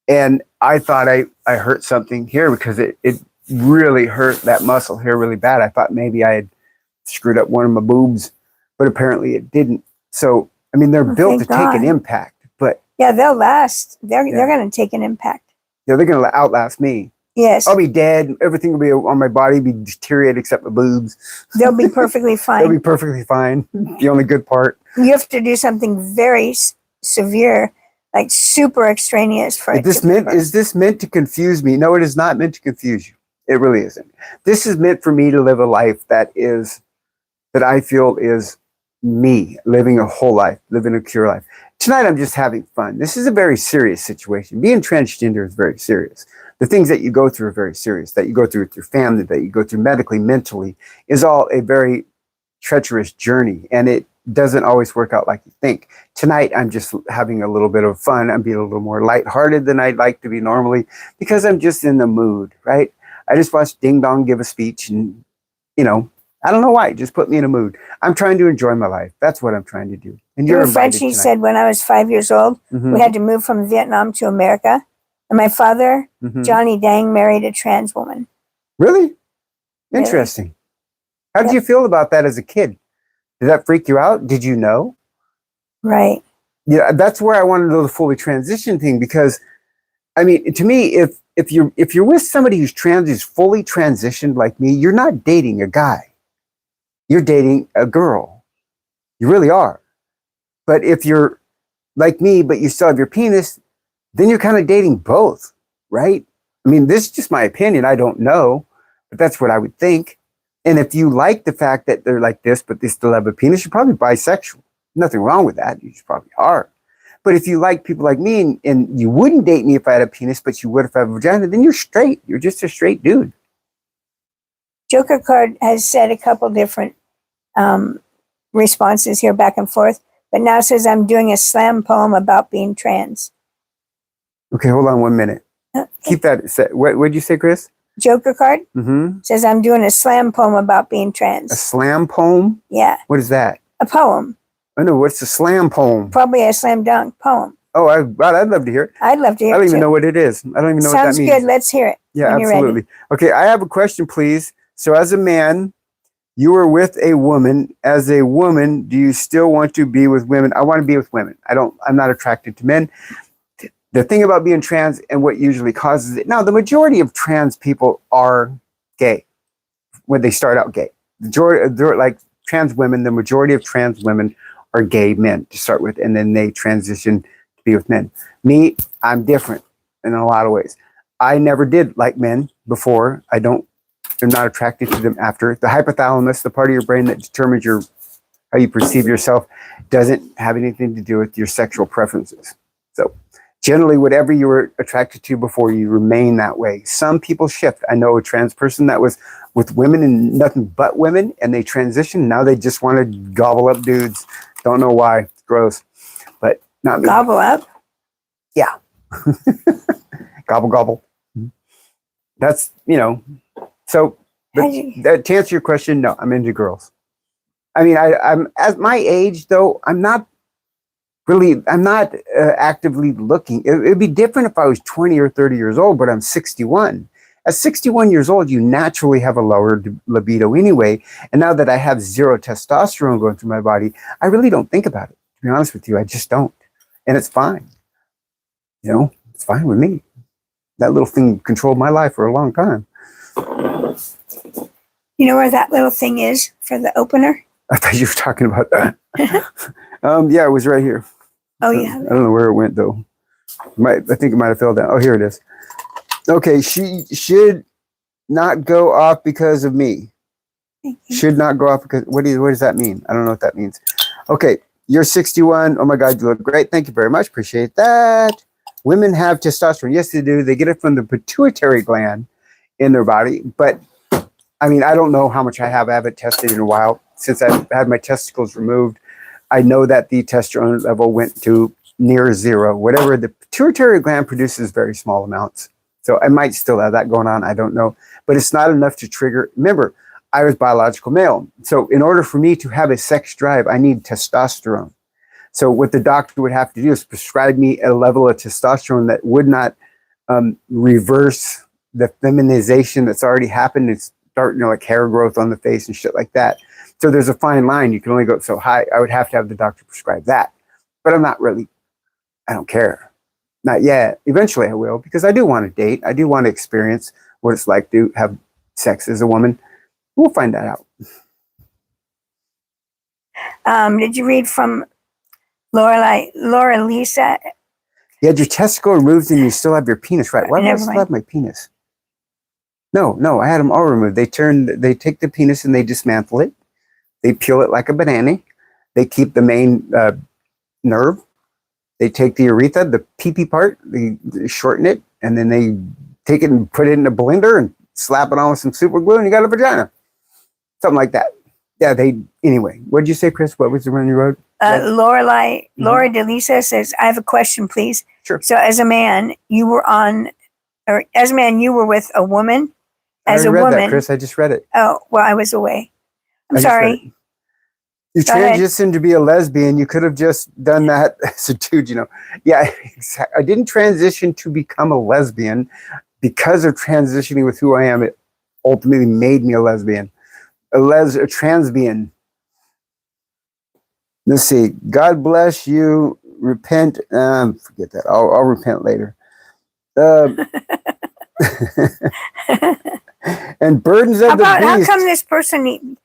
And I thought I hurt something here because it really hurt that muscle here really bad. I thought maybe I had screwed up one of my boobs, but apparently it didn't. So, I mean, they're Oh, built to thank take an God. impact, but Yeah, they'll last. They're Yeah. going to take an impact. they're going to outlast me. Yes, I'll be dead. Everything will be on my body, be deteriorated except my boobs. they'll be perfectly They'll be fine. perfectly fine. The only good part. You have to do something very severe, like super extraneous for it. Is this meant to confuse me? No, it is not meant to confuse you. It really isn't. This is meant for me to live a life that I feel is me, living a whole life, living a pure life. Tonight, I'm just having fun. This is a very serious situation. Being transgender is very serious. The things that you go through are very serious, that you go through with your family, that you go through medically, mentally, is all a very treacherous journey. And it doesn't always work out like you think. Tonight, I'm just having a little bit of fun. I'm being a little more lighthearted than I'd like to be normally because I'm just in the mood, right? I just watched Ding Dong give a speech and, you know, I don't know why. It just put me in a mood. I'm trying to enjoy my life. That's what I'm trying to do. And you're Remember invited Frenchie tonight. said when I was 5 years old, Mhm, we had to move from Vietnam to America. And my father, mhm. Johnny Dang, married a trans woman. Really? Really. Interesting. How did Yeah. you feel about that as a kid? Did that freak you out? Did you know? Right. Yeah, that's where I want to know the fully transition thing because, I mean, to me, if you're with somebody who's fully transitioned like me, you're not dating a guy. You're dating a girl. You really are. But if you're like me, but you still have your penis, then you're kind of dating both, right? I mean, this is just my opinion. I don't know, but that's what I would think. And if you like the fact that they're like this, but they still have a penis, you're probably bisexual. Nothing wrong with that. You probably are. But if you like people like me and you wouldn't date me if I had a penis, but you would if I had a vagina, then you're straight. You're just a straight dude. Joker Card has said a couple different responses here back and forth, but now says I'm doing a slam poem about being trans. Okay, hold on 1 minute. Keep that. What did you say, Chris? Joker Card Mm-hmm. says I'm doing a slam poem about being A trans. slam poem? Yeah, What is that? a poem, I know. What's a slam poem? probably a slam dunk poem. Oh, I'd love to hear it. I'd love to hear I don't it even too. know what it is. I don't even know Sounds what that means. good. Let's hear it. Yeah, when you're ready. absolutely. Okay, I have a question, please. So, as a man, you were with a woman. As a woman, do you still want to be with women? I want to be with women. I'm not attracted to men. The thing about being trans and what usually causes it. Now, the majority of trans people are gay when they start out gay. They're like trans women. The majority of trans women are gay men to start with, and then they transition to be with men. Me, I'm different in a lot of ways. I never did like men before. I'm not attracted to them after. The hypothalamus, the part of your brain that determines how you perceive yourself, doesn't have anything to do with your sexual preferences. So generally, whatever you were attracted to before, you remain that way. Some people shift. I know a trans person that was with women and nothing but women, and they transitioned. Now they just want to gobble up dudes. Don't know why. It's gross. But not me. Gobble up. Gobble, gobble. That's, so but How'd you- to answer your question, no, I'm into girls. I mean, I'm at my age, though, I'm not actively looking. It'd be different if I was 20 or 30 years old, but I'm 61. At 61 years old, you naturally have a lower libido anyway. And now that I have zero testosterone going through my body, I really don't think about it. To be honest with you, I just don't. And it's fine. You know, it's fine with me. That little thing controlled my life for a long time. You know where that little thing is for the opener? I thought you were talking about that. Yeah, it was right here. Oh, yeah. I don't know where it went though. I think it might have fell down. Oh, here it is. Okay, she should not go off because of me. Should not go off because what does that mean? I don't know what that means. Okay, you're 61. Oh my God, you look great. Thank you very much. Appreciate that. Women have testosterone. Yes, they do. They get it from the pituitary gland in their body. But I mean, I don't know how much I have. I haven't tested in a while. Since I've had my testicles removed, I know that the testosterone level went to near zero. Whatever the pituitary gland produces very small amounts. So I might still have that going on. I don't know. But it's not enough to trigger. Remember, I was biological male. So in order for me to have a sex drive, I need testosterone. So what the doctor would have to do is prescribe me a level of testosterone that would not reverse the feminization that's already happened. It's start, like hair growth on the face and shit like that. So there's a fine line. You can only go so high. I would have to have the doctor prescribe that. But I'm not really, I don't care. Not yet. Eventually I will, because I do want to date. I do want to experience what it's like to have sex as a woman. We'll find that out. Did you read from Laura Lisa? You had your testicle removed and you still have your penis, right? Why do I still have my penis? No, I had them all removed. They take the penis and they dismantle it. They peel it like a banana. They keep the main nerve. They take the urethra, the pee-pee part, they shorten it, and then they take it and put it in a blender and slap it on with some super glue and you got a vagina. Something like that. Yeah, anyway, what did you say, Chris? What was the one you wrote? Laura DeLisa says, I have a question, please. Sure. So as a man, you were with a woman. As a woman. That, Chris, I just read it. Oh, well, I was away. I'm sorry. You transitioned to be a lesbian. You could have just done that as a dude, Yeah, exactly. I didn't transition to become a lesbian. Because of transitioning with who I am, it ultimately made me a lesbian. A transbian. Let's see. God bless you. Repent. Forget that. I'll repent later. And burdens of the beast. How come this person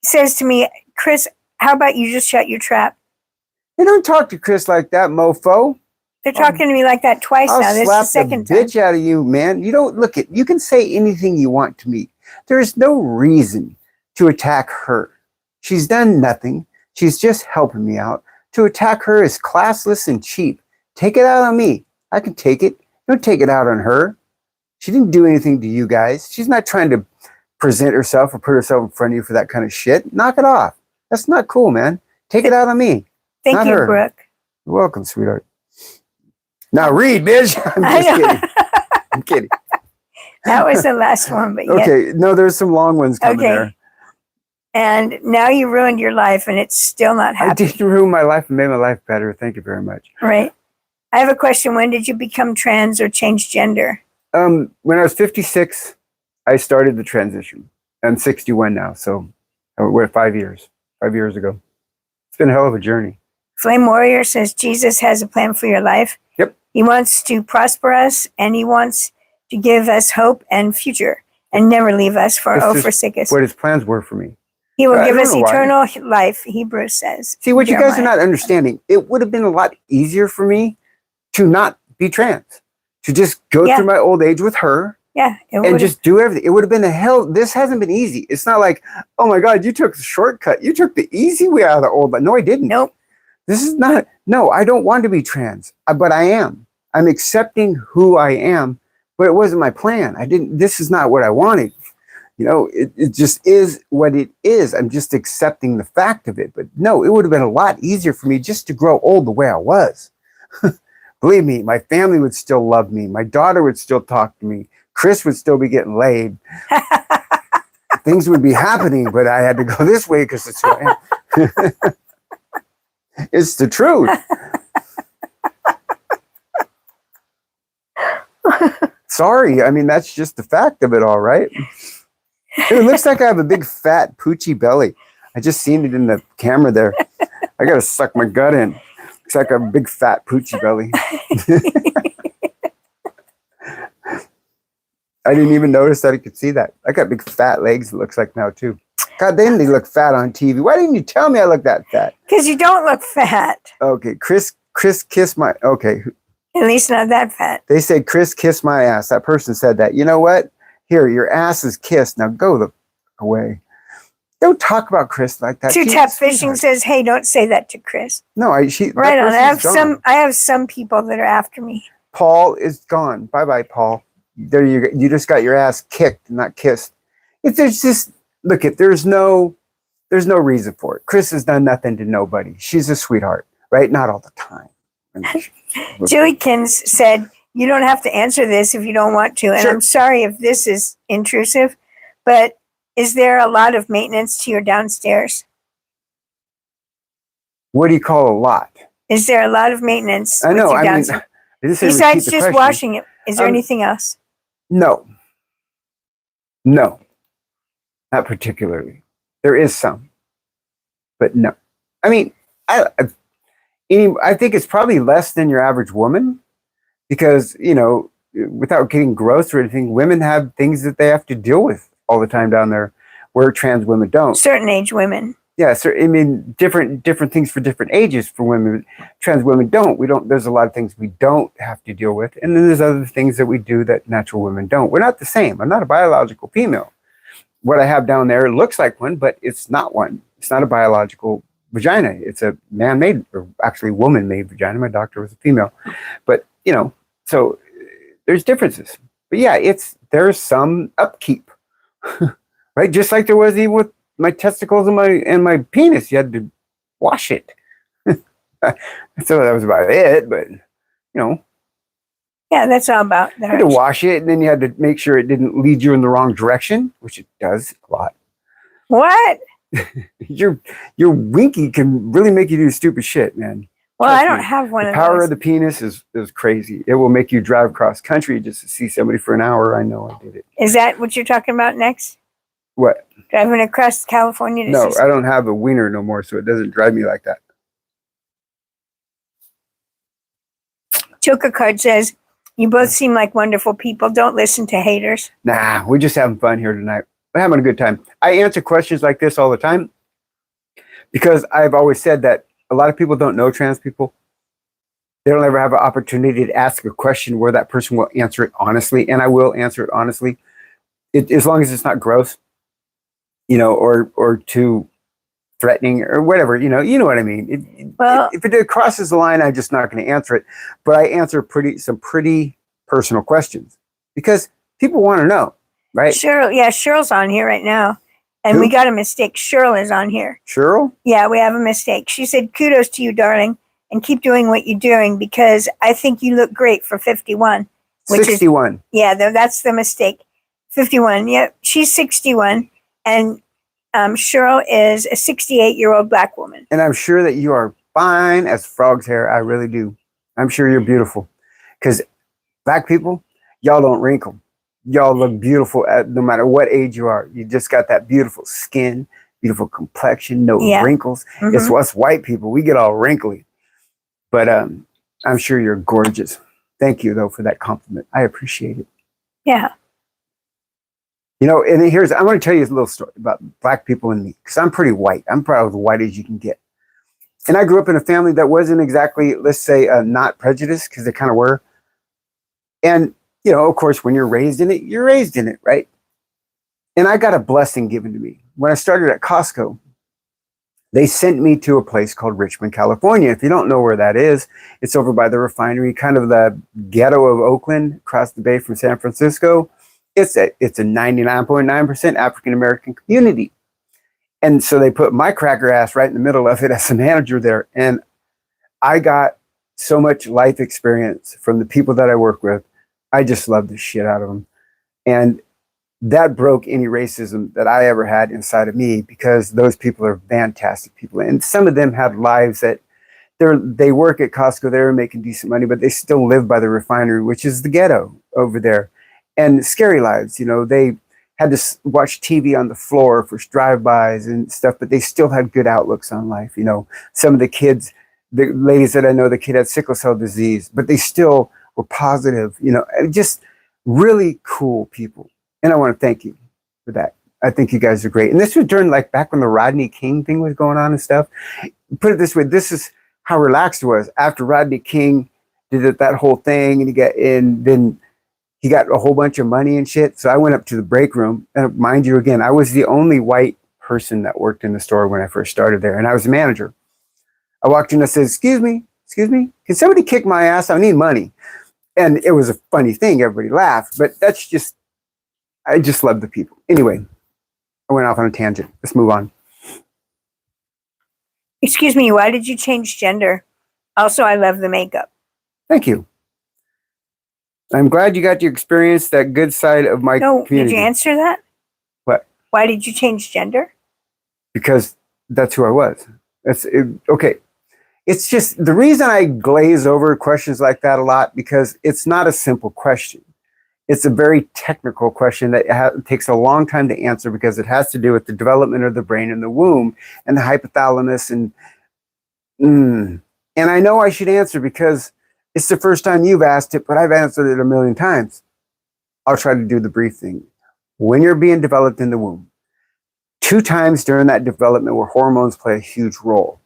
says to me, Chris, how about you just shut your trap? You don't talk to Chris like that, mofo. They're talking to me like that twice now. This is the second time. Bitch out of you, man. You don't look at. You can say anything you want to me. There is no reason to attack her. She's done nothing. She's just helping me out. To attack her is classless and cheap. Take it out on me. I can take it. Don't take it out on her. She didn't do anything to you guys. She's not trying to present herself or put herself in front of you for that kind of shit. Knock it off. That's not cool, man. Take it out on me. Thank you, Brooke. You're welcome, sweetheart. Now read, bitch. I'm just kidding. I'm kidding. That was the last one, but okay. No, there's some long ones coming there. And now you ruined your life, and it's still not happy. I did ruin my life and made my life better. Thank you very much. Right. I have a question. When did you become trans or change gender? When I was 56, I started the transition. I'm 61 now, so we're 5 years. 5 years ago. It's been a hell of a journey. Flame Warrior says Jesus has a plan for your life. Yep. He wants to prosper us, and he wants to give us hope and future, and never leave us forsake us. What his plans were for me. He will give us eternal life, Hebrews says. See, what you guys are not understanding, it would have been a lot easier for me to not be trans, to just go through my old age with her. Yeah. And just do everything. It would have been a hell. This hasn't been easy. It's not like, oh my God, you took the shortcut. You took the easy way out of the old. But no, I didn't. Nope. This is not, no, I don't want to be trans, but I am. I'm accepting who I am, but it wasn't my plan. This is not what I wanted. It just is what it is. I'm just accepting the fact of it. But no, it would have been a lot easier for me just to grow old the way I was. Believe me, my family would still love me. My daughter would still talk to me. Chris would still be getting laid. Things would be happening, but I had to go this way because it's who I am. It's the truth. sorry. I mean, that's just the fact of it all, right? It looks like I have a big fat poochy belly. I just seen it in the camera there. I gotta suck my gut in. Looks like a big fat poochy belly. I didn't even notice that I could see that. I got big fat legs, it looks like now too. God, they look fat on TV. Why didn't you tell me I look that fat? Because you don't look fat. Okay, Chris kiss my, okay. At least not that fat. They say, Chris, kiss my ass. That person said that. You know what? Here, your ass is kissed. Now go the away. Don't talk about Chris like that. Two She's Tap a Fishing sweetheart. says, "Hey, don't say that to Chris." No, Right on. I have some people that are after me. Paul is gone. Bye bye, Paul. There you go. You just got your ass kicked, not kissed. If there's just look at there's no reason for it. Chris has done nothing to nobody. She's a sweetheart, right? Not all the time. Jillykins said, "You don't have to answer this if you don't want to." And Sure. I'm sorry if this is intrusive, but is there a lot of maintenance to your downstairs? What do you call a lot? Is there a lot of maintenance? I know. With your I mean, downstairs? I didn't say Besides repeat the just question. washing it, is there anything else? No, not particularly. There is some, but no. I mean, I think it's probably less than your average woman because, without getting gross or anything, women have things that they have to deal with all the time down there where trans women don't. Certain age women. Yeah, so I mean, different things for different ages for women. Trans women don't. We don't. There's a lot of things we don't have to deal with, and then there's other things that we do that natural women don't. We're not the same. I'm not a biological female. What I have down there looks like one, but it's not one. It's not a biological vagina. It's a man-made, or actually woman-made vagina. My doctor was a female, but so there's differences. But yeah, there's some upkeep, right? Just like there was even with my testicles and my penis. You had to wash it. So that was about it. But Yeah, that's all about you had to wash it, and then you had to make sure it didn't lead you in the wrong direction, which it does a lot. What? Your winky can really make you do stupid shit, man. Well, Trust I don't me. have one The of power those. of the penis is crazy. It will make you drive cross country just to see somebody for an hour. I know I did it. Is that what you're talking about next? What? Driving across California to No, see I don't have a wiener no more, so it doesn't drive me like that. Choka Card says, "You both seem like wonderful people. Don't listen to haters." Nah, we're just having fun here tonight. We're having a good time. I answer questions like this all the time because I've always said that a lot of people don't know trans people. They don't ever have an opportunity to ask a question where that person will answer it honestly, and I will answer it honestly, as long as it's not gross, or too threatening or whatever. You know what I mean. Well- if it crosses the line, I'm just not going to answer it. But I answer some pretty personal questions because people want to know, right? Cheryl's on here right now. And Who? we got a mistake. Cheryl is on here. Cheryl? Yeah, we have a mistake. She said, "Kudos to you, darling, and keep doing what you're doing because I think you look great for 51. Which 61. That's the mistake. 51. Yep, she's 61. And Cheryl is a 68-year-old black woman. And I'm sure that you are fine as frog's hair. I really do. I'm sure you're beautiful. Because black people, y'all don't wrinkle. Y'all look beautiful no matter what age you are. You just got that beautiful skin, beautiful complexion, no wrinkles. Mhm. It's us white people. We get all wrinkly. But I'm sure you're gorgeous. Thank you, though, for that compliment. I appreciate it. Yeah. And I'm going to tell you a little story about black people and me, because I'm pretty white. I'm probably as white as you can get. And I grew up in a family that wasn't exactly, let's say, not prejudiced, because they kind of were. And, of course, when you're raised in it, right? And I got a blessing given to me. When I started at Costco, they sent me to a place called Richmond, California. If you don't know where that is, it's over by the refinery, kind of the ghetto of Oakland, across the bay from San Francisco. It's a 99.9% African-American community. And so they put my cracker ass right in the middle of it as a manager there. And I got so much life experience from the people that I work with. I just love the shit out of them. And that broke any racism that I ever had inside of me, because those people are fantastic people. And some of them have lives that they work at Costco, they're making decent money, but they still live by the refinery, which is the ghetto over there. and Scary Lives. You know, they had to watch TV on the floor for drive-bys and stuff, but they still had good outlooks on life. You know, some of the kids, the ladies that I know, the kid had sickle cell disease, but they still were positive. You know, and just really cool people. And I want to thank you for that. I think you guys are great. And this was during like back when the Rodney King thing was going on and stuff. Put it this way, this is how relaxed it was after Rodney King did that whole thing, and then he got a whole bunch of money and shit. So I went up to the break room, and mind you, again, I was the only white person that worked in the store when I first started there, and I was the manager. I walked in and I said, excuse me, can somebody kick my ass? I need money. And it was a funny thing. Everybody laughed, but I just love the people. Anyway, I went off on a tangent. Let's move on. Excuse me, why did you change gender? Also, I love the makeup. Thank you. I'm glad you got to experience that good side of my community. Did you answer that? What? Why did you change gender? Because that's who I was. Okay. It's just the reason I glaze over questions like that a lot, because it's not a simple question. It's a very technical question that takes a long time to answer, because it has to do with the development of the brain in the womb and the hypothalamus. And I know I should answer because it's the first time you've asked it, but I've answered it a million times. I'll try to do the brief thing. When you're being developed in the womb, 2 times during that development where hormones play a huge role.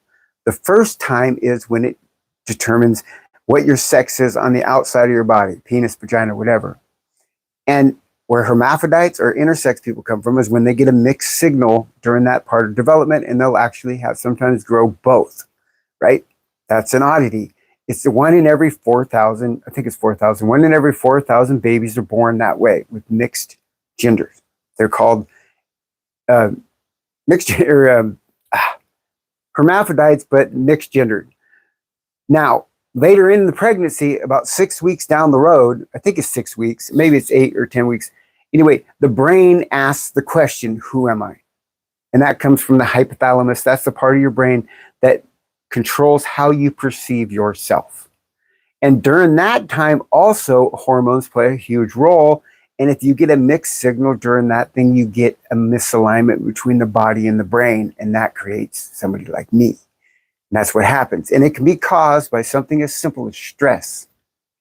The first time is when it determines what your sex is on the outside of your body, penis, vagina, whatever. And where hermaphrodites or intersex people come from is when they get a mixed signal during that part of development, and they'll actually sometimes grow both, right? That's an oddity. It's the 1 in every 4,000, I think it's 4,000, 1 in every 4,000 babies are born that way with mixed genders. They're called hermaphrodites, but mixed gendered. Now, later in the pregnancy, about 6 weeks down the road, I think it's 6 weeks, maybe it's 8 or 10 weeks. Anyway, the brain asks the question, who am I? And that comes from the hypothalamus. That's the part of your brain that controls how you perceive yourself. And during that time, also, hormones play a huge role. And if you get a mixed signal during that thing, you get a misalignment between the body and the brain. And that creates somebody like me. And that's what happens. And it can be caused by something as simple as stress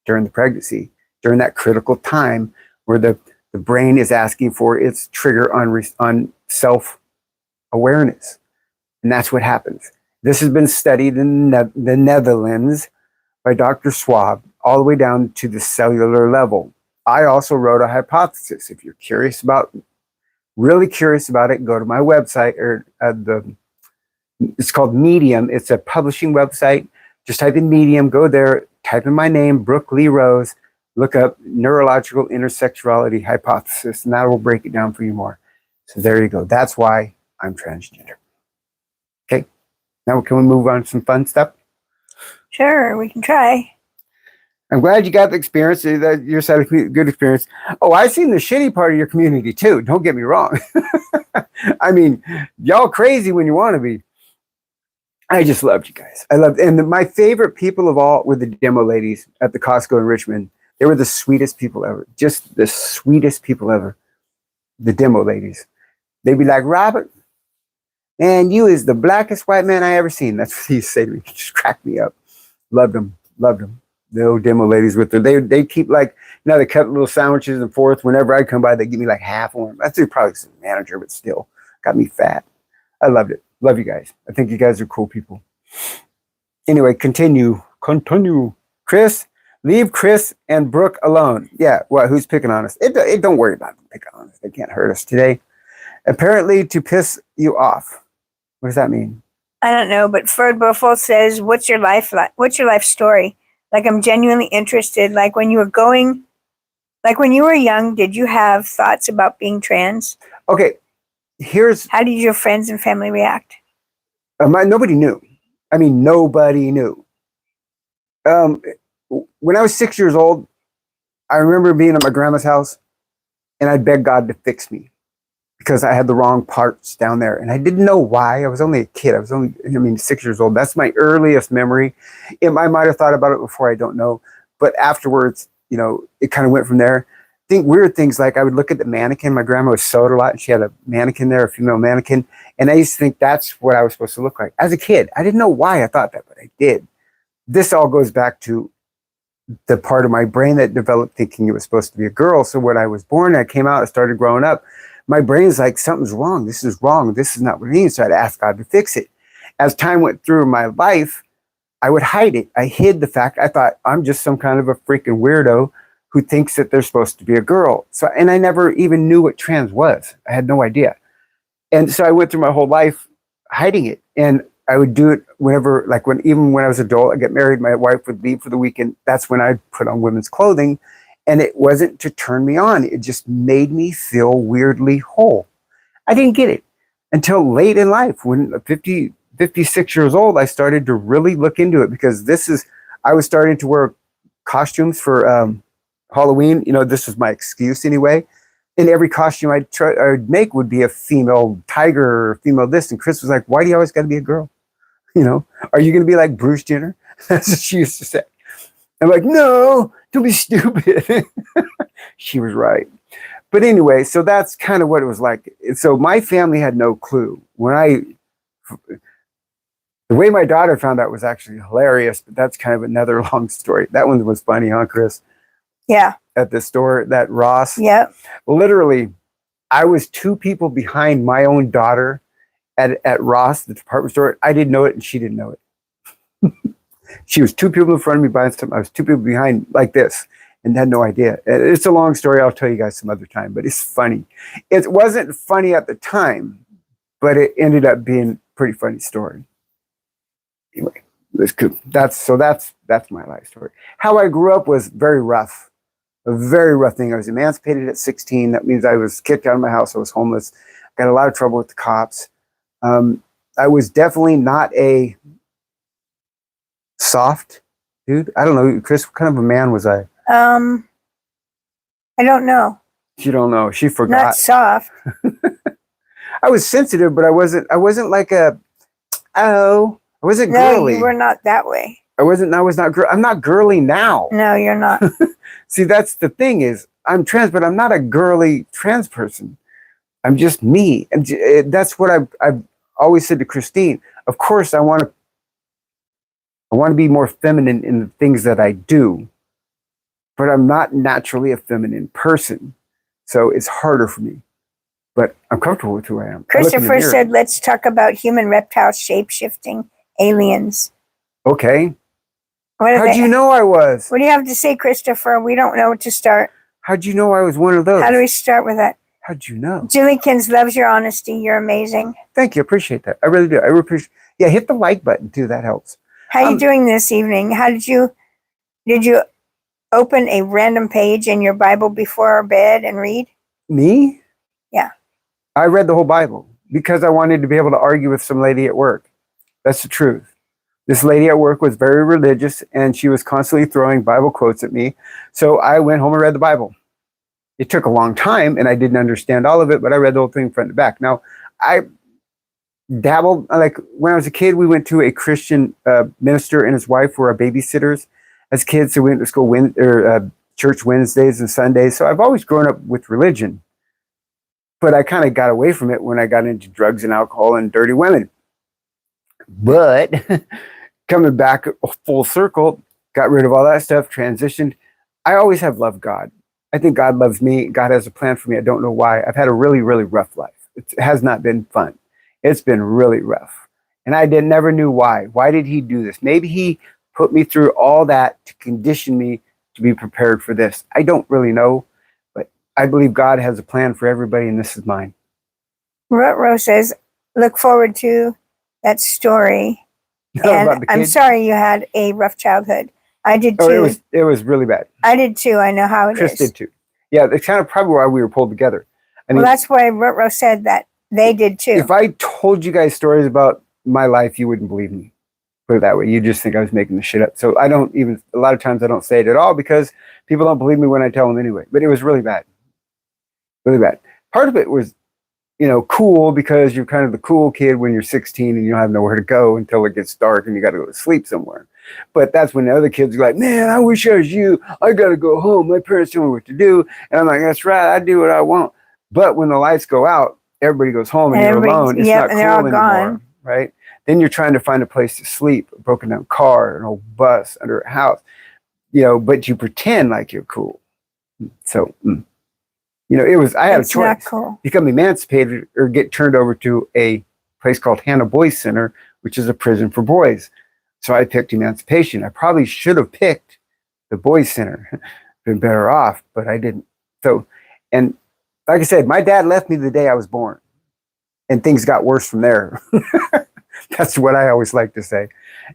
during the pregnancy, during that critical time where the brain is asking for its trigger on self-awareness. And that's what happens. This has been studied in the Netherlands by Dr. Schwab, all the way down to the cellular level. I also wrote a hypothesis. If you're really curious about it, go to my website, or it's called Medium. It's a publishing website. Just type in Medium, go there, type in my name, Brooke Lee Rose, look up neurological intersexuality hypothesis, and that will break it down for you more. So there you go. That's why I'm transgender. Okay. Now can we move on to some fun stuff? Sure, we can try. I'm glad you got the experience. That your side of good experience. Oh, I've seen the shitty part of your community too. Don't get me wrong. I mean, y'all crazy when you want to be. I just loved you guys. And my favorite people of all were the demo ladies at the Costco in Richmond. They were the sweetest people ever. Just the sweetest people ever. The demo ladies. They'd be like, Robert, man, you is the blackest white man I ever seen. That's what he used to say to me. Just cracked me up. Loved them. The old demo ladies with them. They keep like, they cut little sandwiches and forth. Whenever I come by, they give me like half one. That's probably some manager, but still got me fat. I loved it. Love you guys. I think you guys are cool people. Anyway, continue. Chris, leave Chris and Brooke alone. Yeah, what? Who's picking on us? Don't worry about them picking on us. They can't hurt us today. Apparently to piss you off. What does that mean? I don't know, but Ferd Buffalo says, what's your life story? Like, I'm genuinely interested. Like when you were young, did you have thoughts about being trans? Okay, how did your friends and family react? Nobody knew. I mean, nobody knew. When I was 6 years old, I remember being at my grandma's house, and I begged God to fix me because I had the wrong parts down there. And I didn't know why. I was only a kid. I was 6 years old. That's my earliest memory. I might have thought about it before, I don't know. But afterwards, it kind of went from there. think weird things like I would look at the mannequin. My grandma was sewed a lot, and she had a mannequin there, a female mannequin. And I used to think that's what I was supposed to look like. As a kid, I didn't know why I thought that, but I did. This all goes back to the part of my brain that developed thinking it was supposed to be a girl. So when I was born, I came out, I started growing up. My brain's like, something's wrong. This is wrong. This is not what it means. So I had to ask God to fix it. As time went through my life, I would hide it. I hid the fact. I thought I'm just some kind of a freaking weirdo who thinks that they're supposed to be a girl. So, and I never even knew what trans was. I had no idea. And so I went through my whole life hiding it. And I would do it whenever, like even when I was adult, I get married, my wife would leave for the weekend. That's when I'd put on women's clothing. And it wasn't to turn me on. It just made me feel weirdly whole. I didn't get it until late in life. When 56 years old, I started to really look into it, because I was starting to wear costumes for Halloween. You know, this was my excuse anyway. And every costume I'd make would be a female tiger or female this. And Chris was like, why do you always got to be a girl? You know, are you going to be like Bruce Jenner? That's what she used to say. I'm like, no, don't be stupid. She was right. But anyway, so that's kind of what it was like. So my family had no clue. The way my daughter found out was actually hilarious, but that's kind of another long story. That one was funny, huh, Chris? Yeah. At the store, that Ross. Yeah. Literally, I was 2 people behind my own daughter at Ross, the department store. I didn't know it, and she didn't know it. She was 2 people in front of me buying stuff. I was 2 people behind like this and had no idea. It's a long story. I'll tell you guys some other time, but it's funny. It wasn't funny at the time, but it ended up being a pretty funny story. Anyway, that's my life story. How I grew up was very rough. A very rough thing. I was emancipated at 16. That means I was kicked out of my house. I was homeless. Got a lot of trouble with the cops. I was definitely not a soft dude. I don't know, Chris, what kind of a man was I? I don't know. You don't know. She forgot. Not soft. I was sensitive, but I wasn't like I wasn't No, girly. you were not that way. I was not I'm not girly now. No, you're not. See, that's the thing is, I'm trans, but I'm not a girly trans person. I'm just me. And that's what I've always said to Christine. Of course, I want to be more feminine in the things that I do, but I'm not naturally a feminine person. So it's harder for me. But I'm comfortable with who I am. Christopher said, let's talk about human reptile shape-shifting aliens. Okay. How'd you know I was? What do you have to say, Christopher? We don't know what to start. How'd you know I was one of those? How do we start with that? How'd you know? Jillykins loves your honesty. You're amazing. Thank you. I appreciate that. I really do. Yeah, hit the like button too. That helps. How are you doing this evening? Did you open a random page in your Bible before bed and read? Me? Yeah. I read the whole Bible because I wanted to be able to argue with some lady at work. That's the truth. This lady at work was very religious, and she was constantly throwing Bible quotes at me. So I went home and read the Bible. It took a long time, and I didn't understand all of it, but I read the whole thing front to back. Now, I dabbled, like when I was a kid, we went to a Christian minister and his wife were our babysitters as kids. So we went to school, church Wednesdays and Sundays. So I've always grown up with religion, but I kind of got away from it when I got into drugs and alcohol and dirty women. But coming back full circle, got rid of all that stuff, transitioned. I always have loved God. I think God loves me. God has a plan for me. I don't know why. I've had a really, really rough life. It has not been fun. It's been really rough. And I never knew why. Why did he do this? Maybe he put me through all that to condition me to be prepared for this. I don't really know, but I believe God has a plan for everybody, and this is mine. Rutro says, look forward to that story. And I'm sorry you had a rough childhood. I did too. Oh, it was really bad. I did too. I know how it is. Chris did too. Yeah, that's kind of probably why we were pulled together. I mean, well, that's why Rutro said that they did too. If I told you guys stories about my life, you wouldn't believe me. Put it that way. You just think I was making the shit up. So a lot of times I don't say it at all because people don't believe me when I tell them anyway. But it was really bad. Really bad. Part of it was, cool because you're kind of the cool kid when you're 16 and you don't have nowhere to go until it gets dark and you got to go to sleep somewhere. But that's when the other kids are like, man, I wish I was you. I got to go home. My parents tell me what to do. And I'm like, that's right. I do what I want. But when the lights go out, everybody goes home and you're alone. It's not and they're all cool anymore, gone. right? Then you're trying to find a place to sleep, a broken down car, an old bus under a house, but you pretend like you're cool. So, I had a It's not choice: cool. become emancipated or get turned over to a place called Hannah Boys Center, which is a prison for boys. So I picked emancipation. I probably should have picked the boys center, been better off, but I didn't. So, and like I said, my dad left me the day I was born, and things got worse from there. That's what I always like to say.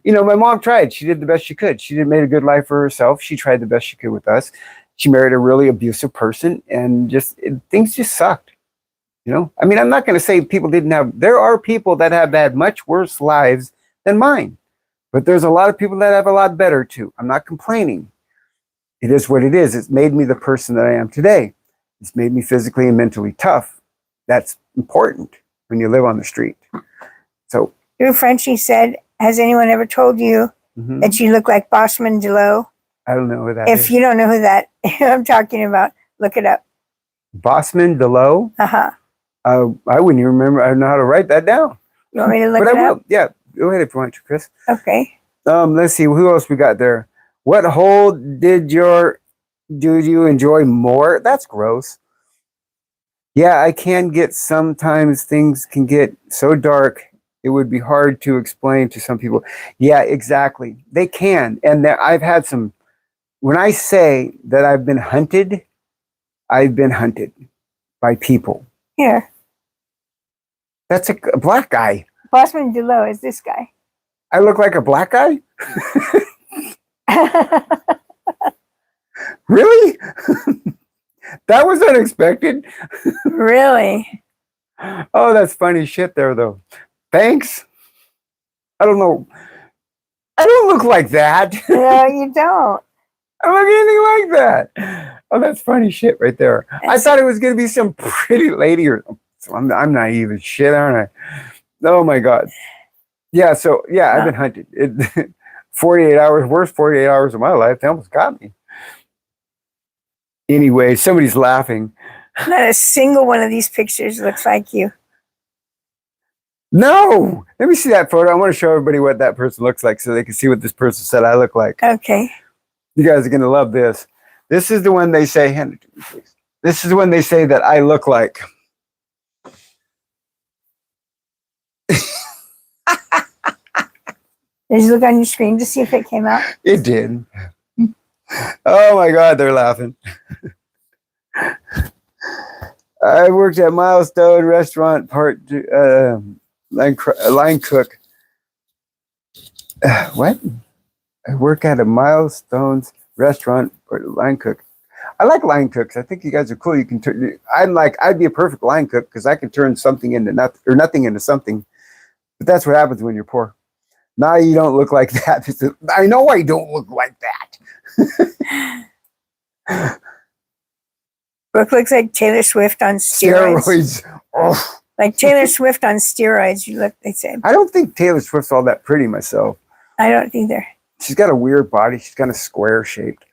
My mom tried. She did the best she could. She made a good life for herself. She tried the best she could with us. She married a really abusive person, and things just sucked. I'm not going to say people didn't have. There are people that have had much worse lives than mine, but there's a lot of people that have a lot better too. I'm not complaining. It is what it is. It's made me the person that I am today. It's made me physically and mentally tough. That's important when you live on the street. So, Drew Frenchie said, has anyone ever told you that you look like Bossman DeLoe? I don't know who that is. If you don't know who that I'm talking about, look it up. Bossman DeLoe? Uh-huh. I wouldn't even remember. I don't know how to write that down. You want me to look but it I up? will. Yeah, go ahead if you want to, Chris. Okay. Let's see. Who else we got there? What hole do you enjoy more? That's gross. Yeah, I can get, sometimes things can get so dark, it would be hard to explain to some people. Yeah, exactly. They can. And I've had some, when I say that I've been hunted by people. Here. That's a black guy. Bossman DeLoe is this guy. I look like a black guy? Really? That was unexpected. Really? Oh, that's funny shit there, though. Thanks. I don't know. I don't look like that. No, you don't. I don't look anything like that. Oh, that's funny shit right there. I thought it was going to be some pretty lady or I'm naive as shit, aren't I? Oh, my God. Yeah, so, yeah, I've been hunted. 48 hours, worst 48 hours of my life. They almost got me. Anyway, somebody's laughing. Not a single one of these pictures looks like you. No! Let me see that photo. I want to show everybody what that person looks like so they can see what this person said I look like. Okay. You guys are going to love this. This is the one they say, hand it to me, please. This is the one they say that I look like. Did you look on your screen to see if it came out? It did. Oh my God, they're laughing. I worked at Milestone Restaurant, line cook. What? I work at a Milestone's restaurant, line cook. I like line cooks. I think you guys are cool. You can turn. I'd be a perfect line cook because I can turn something into nothing or nothing into something. But that's what happens when you're poor. Now you don't look like that. I know I don't look like that. Brooke looks like Taylor Swift on steroids. Oh. Like Taylor Swift on steroids, you look, they said. I don't think Taylor Swift's all that pretty myself. I don't either. She's got a weird body. She's kind of square shaped.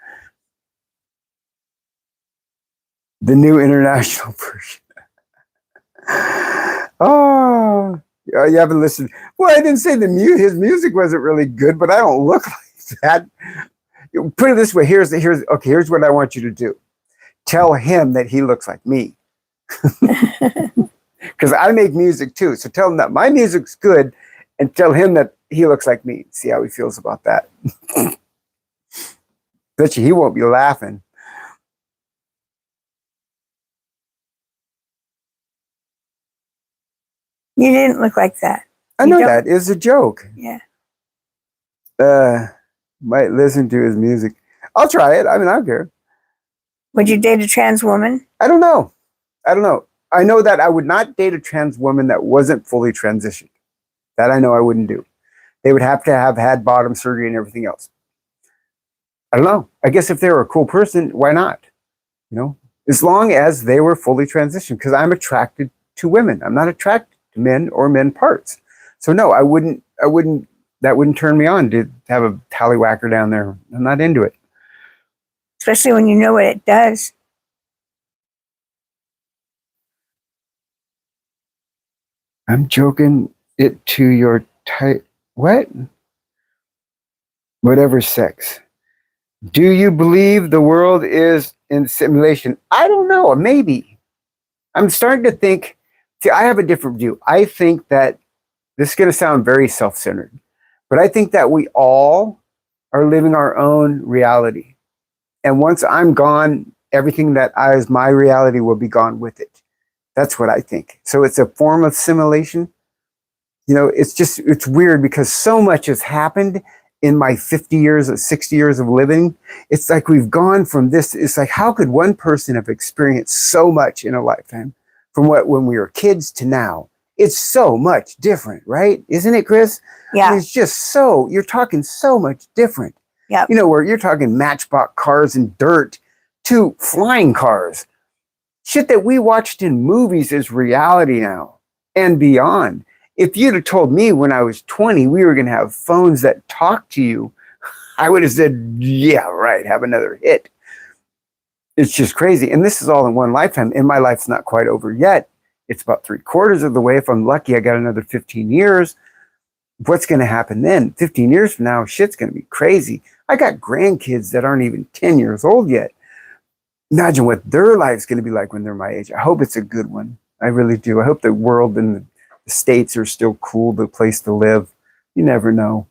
The new international version. Oh, you haven't listened. Well, I didn't say his music wasn't really good, but I don't look like that. Put it this way. Here's what I want you to do. Tell him that he looks like me. Because I make music too. So tell him that my music's good and tell him that he looks like me. See how he feels about that. Bet you he won't be laughing. You didn't look like that. I know that is a joke. Yeah. Might listen to his music. I'll try it. I mean, I don't care. Would you date a trans woman? I don't know. I know that I would not date a trans woman that wasn't fully transitioned. That I know I wouldn't do. They would have to have had bottom surgery and everything else. I don't know. I guess if they were a cool person, why not? As long as they were fully transitioned, because I'm attracted to women. I'm not attracted to men or men parts. So no, I wouldn't that wouldn't turn me on to have a tallywhacker down there. I'm not into it. Especially when you know what it does. I'm joking it to your type. What? Whatever sex. Do you believe the world is in simulation? I don't know. Maybe. I'm starting to think. See, I have a different view. I think that this is going to sound very self-centered, but I think that we all are living our own reality. And once I'm gone, everything that is my reality will be gone with it. That's what I think. So it's a form of simulation. You know, it's weird because so much has happened in my 50 years, 60 years of living. It's like we've gone from this. It's like, how could one person have experienced so much in a lifetime from when we were kids to now? It's so much different, right? Isn't it, Chris? Yeah. I mean, it's just so, you're talking so much different. Yep. You know, where you're talking Matchbox cars and dirt to flying cars. Shit that we watched in movies is reality now and beyond. If you'd have told me when I was 20 we were going to have phones that talk to you, I would have said, yeah, right, have another hit. It's just crazy. And this is all in one lifetime. And my life's not quite over yet. It's about 3/4 of the way. If I'm lucky, I got another 15 years. What's going to happen then? 15 years from now, shit's going to be crazy. I got grandkids that aren't even 10 years old yet. Imagine what their life's going to be like when they're my age. I hope it's a good one. I really do. I hope the world and the States are still cool, the place to live. You never know.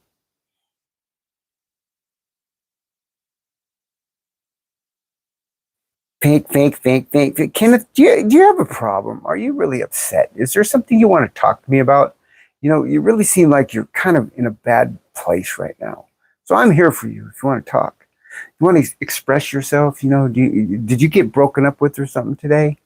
Fake. Kenneth, do you have a problem? Are you really upset? Is there something you want to talk to me about? You know, you really seem like you're kind of in a bad place right now. So I'm here for you if you want to talk. You want to express yourself? You know, did you get broken up with or something today?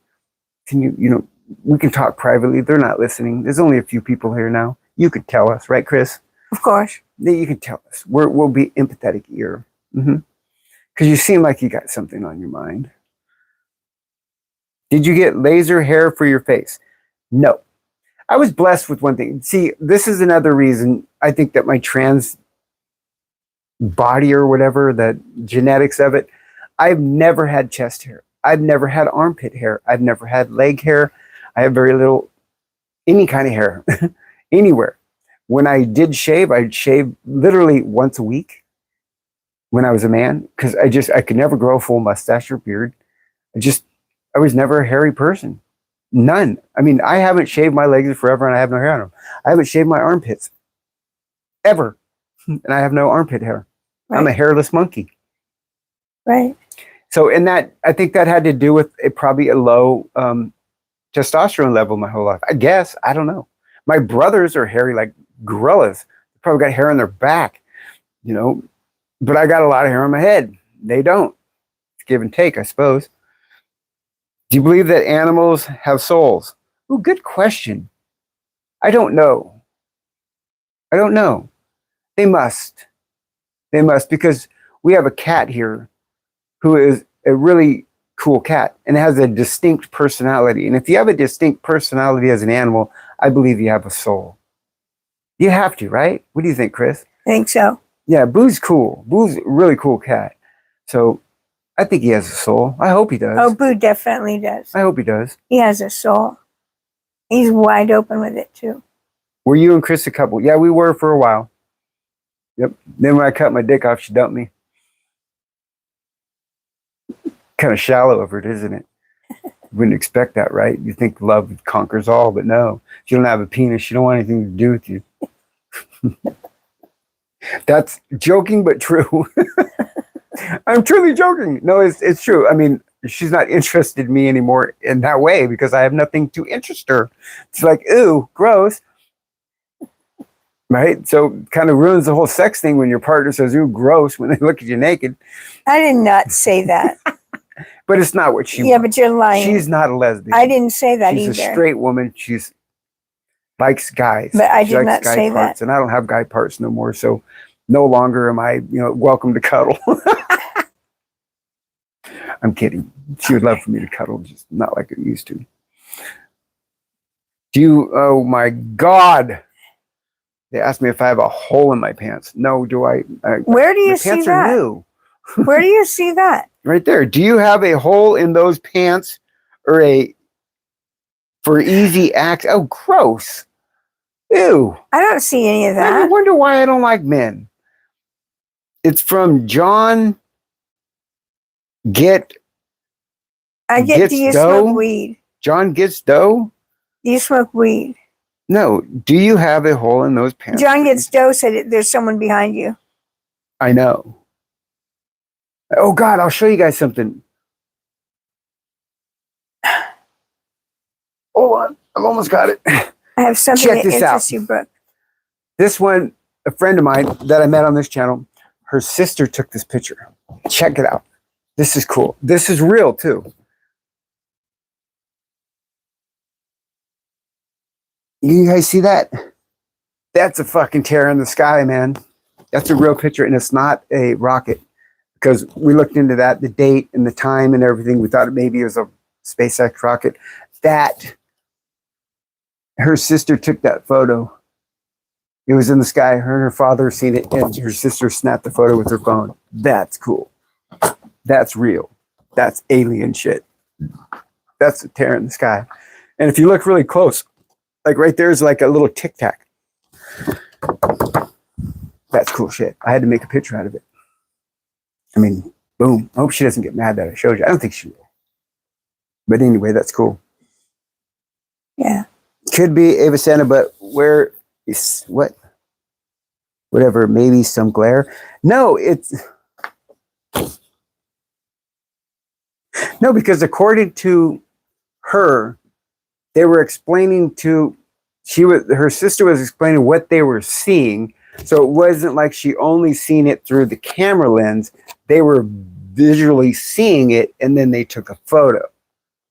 Can you we can talk privately. They're not listening. There's only a few people here now. You could tell us, right, Chris? Of course. You can tell us. We'll be empathetic ear. Because you seem like you got something on your mind. Did you get laser hair for your face? No. I was blessed with one thing. See, this is another reason I think that my trans body or whatever, the genetics of it, I've never had chest hair. I've never had armpit hair. I've never had leg hair. I have very little, any kind of hair, anywhere. When I did shave, I'd shave literally once a week when I was a man, because I could never grow a full mustache or beard. I was never a hairy person. None. I mean, I haven't shaved my legs forever and I have no hair on them. I haven't shaved my armpits ever. And I have no armpit hair. Right. I'm a hairless monkey. Right. So I think that had to do with probably a low testosterone level my whole life. I guess. I don't know. My brothers are hairy like gorillas. They probably got hair on their back, you know, but I got a lot of hair on my head. They don't. It's give and take, I suppose. Do you believe that animals have souls? Oh, good question. I don't know. They must. Because we have a cat here who is a really cool cat and has a distinct personality. And if you have a distinct personality as an animal, I believe you have a soul. You have to, right? What do you think, Chris? I think so. Yeah, Boo's cool. Boo's a really cool cat. So I think he has a soul. I hope he does. Oh, Boo definitely does. I hope he does. He has a soul. He's wide open with it, too. Were you and Chris a couple? Yeah, we were for a while. Yep. Then when I cut my dick off, she dumped me. Kind of shallow of it, isn't it? Wouldn't expect that, right? You think love conquers all, but no. She don't have a penis. She don't want anything to do with you. That's joking, but true. I'm truly joking. No, it's true. I mean, she's not interested in me anymore in that way because I have nothing to interest her. It's like, ooh, gross. Right? So kind of ruins the whole sex thing when your partner says, ooh, gross, when they look at you naked. I did not say that. But it's not what she Yeah, wants. but you're lying. She's not a lesbian. I didn't say that She's either. a straight woman. She's likes guys. But I She did likes not guy say parts, that. and I don't have guy parts no more. So no longer am I, welcome to cuddle. I'm kidding. She would love for me to cuddle, just not like it used to. Oh my God. They asked me if I have a hole in my pants. No, do I? Where do My you see pants are that? new. Where do you see that? Right there. Do you have a hole in those pants or for easy access? Oh, gross. Ew. I don't see any of I that. wonder why I don't like men. It's from John Get. I get, Gets do you dough? smoke weed? John Gets Dough? Do you smoke weed? No. Do you have a hole in those pants? John Gets Dough said there's someone behind you. I know. Oh, God, I'll show you guys something. Hold on. I've almost got it. I have something Check that this out. interests you, Brooke. This one, a friend of mine that I met on this channel, her sister took this picture. Check it out. This is cool. This is real, too. You guys see that? That's a fucking tear in the sky, man. That's a real picture, and it's not a rocket. Because we looked into that, the date and the time and everything. We thought maybe it was a SpaceX rocket. That, her sister took that photo. It was in the sky. Her and her father seen it, and her sister snapped the photo with her phone. That's cool. That's real. That's alien shit. That's a tear in the sky. And if you look really close, like right there's like a little tic tac. That's cool shit. I had to make a picture out of it. I mean, boom. I hope she doesn't get mad that I showed you. I don't think she will. But anyway, that's cool. Yeah. Could be Ava Santa, but where is what? Whatever, maybe some glare. No, no, because according to her, they were explaining her sister was explaining what they were seeing. So it wasn't like she only seen it through the camera lens. They were visually seeing it, and then they took a photo.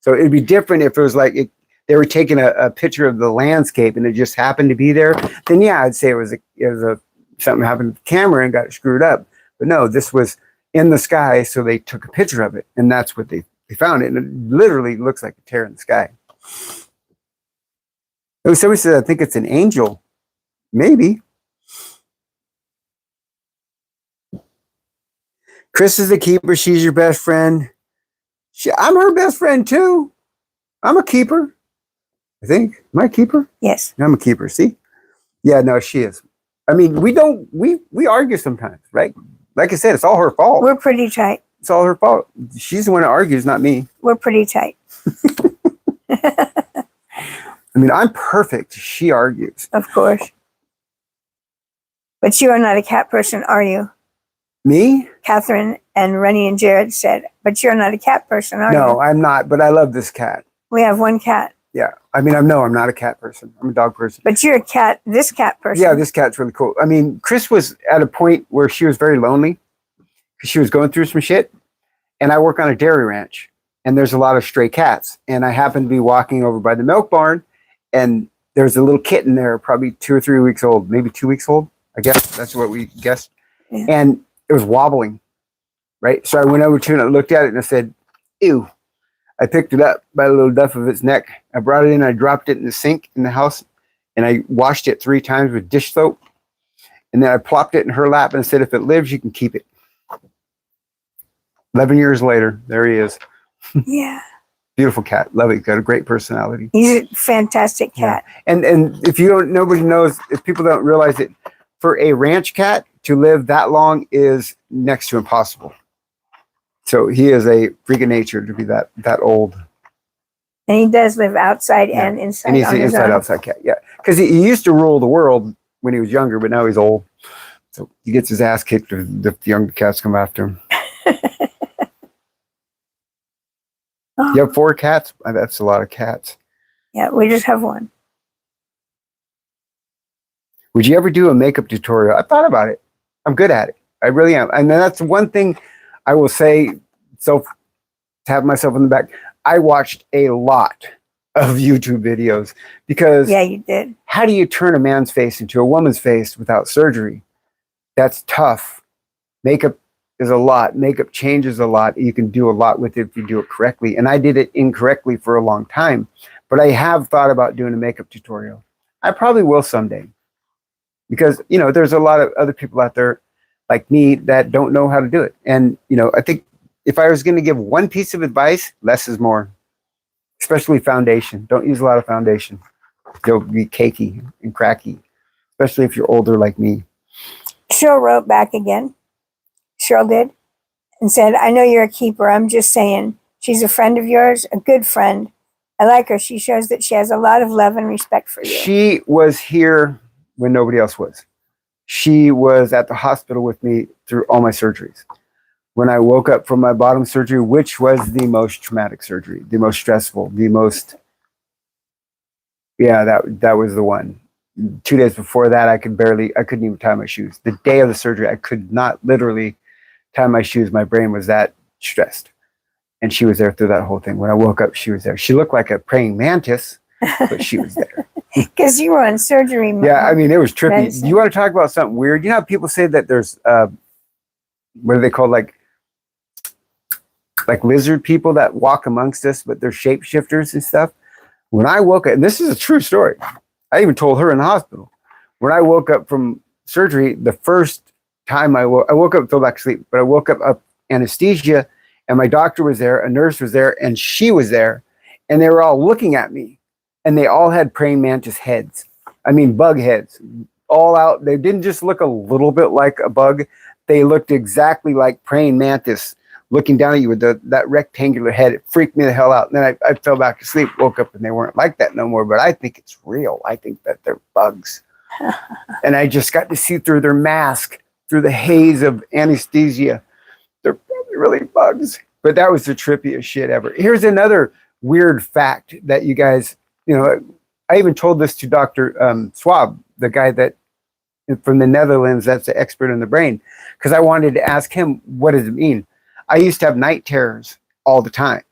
So it'd be different if it was like they were taking a picture of the landscape and it just happened to be there. Then yeah, I'd say it was something happened to the camera and got screwed up. But no, this was in the sky, so they took a picture of it, and that's what they found it. And it literally looks like a tear in the sky. Oh, somebody said, I think it's an angel. Maybe. Chris is a keeper. She's your best friend. I'm her best friend too. I'm a keeper. I think. Am I a keeper? Yes. I'm a keeper. See? Yeah, no, she is. I mean, we argue sometimes, right? Like I said, it's all her fault. We're pretty tight. It's all her fault. She's the one that argues, not me. We're pretty tight. I mean, I'm perfect. She argues. Of course. But you are not a cat person, are you? Me? Catherine and Rennie and Jared said, but you're not a cat person, are you? No, I'm not, but I love this cat. We have one cat. Yeah. I mean, I'm not a cat person. I'm a dog person. But you're this cat person. Yeah, this cat's really cool. I mean, Chris was at a point where she was very lonely because she was going through some shit. And I work on a dairy ranch, and there's a lot of stray cats. And I happened to be walking over by the milk barn, and there's a little kitten there, probably 2 or 3 weeks old, maybe 2 weeks old, I guess. That's what we guessed. Yeah. And it was wobbling, right? So I went over to it and I looked at it and I said, ew. I picked it up by the little duff of its neck. I brought it in, I dropped it in the sink in the house, and I washed it 3 times with dish soap. And then I plopped it in her lap and said, if it lives, you can keep it. 11 years later, there he is. Yeah. Beautiful cat. Love it. Got a great personality. He's a fantastic cat. Yeah. And if nobody knows, if people don't realize it, for a ranch cat to live that long is next to impossible. So he is a freak of nature to be that old. And he does live outside and inside. And he's on an his own. inside-outside cat. Yeah, because he used to rule the world when he was younger, but now he's old. So he gets his ass kicked if the young cats come after him. Oh. You have 4 cats? That's a lot of cats. Yeah, we just have one. Would you ever do a makeup tutorial? I thought about it. I'm good at it. I really am. And that's one thing I will say, so to have myself in the back, I watched a lot of YouTube videos because Yeah, you did. how do you turn a man's face into a woman's face without surgery? That's tough. Makeup is a lot. Makeup changes a lot. You can do a lot with it if you do it correctly. And I did it incorrectly for a long time. But I have thought about doing a makeup tutorial. I probably will someday. because, you know, there's a lot of other people out there like me that don't know how to do it. And, you know, I think if I was going to give one piece of advice, less is more, especially foundation. Don't use a lot of foundation. You'll be cakey and cracky, especially if you're older like me. Cheryl wrote back again. Cheryl did, and said, I know you're a keeper. I'm just saying, she's a friend of yours, a good friend. I like her. She shows that she has a lot of love and respect for you. She was here when nobody else was. She was at the hospital with me through all my surgeries. When I woke up from my bottom surgery, which was the most traumatic surgery, the most stressful, the most, yeah, that was the one. 2 days before that, I couldn't even tie my shoes. The day of the surgery, I could not literally tie my shoes. My brain was that stressed. And she was there through that whole thing. When I woke up, she was there. She looked like a praying mantis, but she was there. Because you were on surgery. Yeah, I mean, it was trippy. Medicine. You want to talk about something weird? You know how people say that there's, what are they called? Like lizard people that walk amongst us, but they're shapeshifters and stuff. When I woke up, and this is a true story. I even told her in the hospital. When I woke up from surgery, the first time I woke up, fell back asleep, but I woke up anesthesia, and my doctor was there, a nurse was there, and she was there, and they were all looking at me, and they all had praying mantis heads. I mean, bug heads, all out. They didn't just look a little bit like a bug. They looked exactly like praying mantis looking down at you with that rectangular head. It freaked me the hell out. And then I fell back asleep, woke up, and they weren't like that no more. But I think it's real. I think that they're bugs. And I just got to see through their mask, through the haze of anesthesia. They're probably really bugs. But that was the trippiest shit ever. Here's another weird fact that you guys, you know, I even told this to Dr. Swab, the guy that from the Netherlands, that's the expert in the brain, because I wanted to ask him, what does it mean? I used to have night terrors all the time.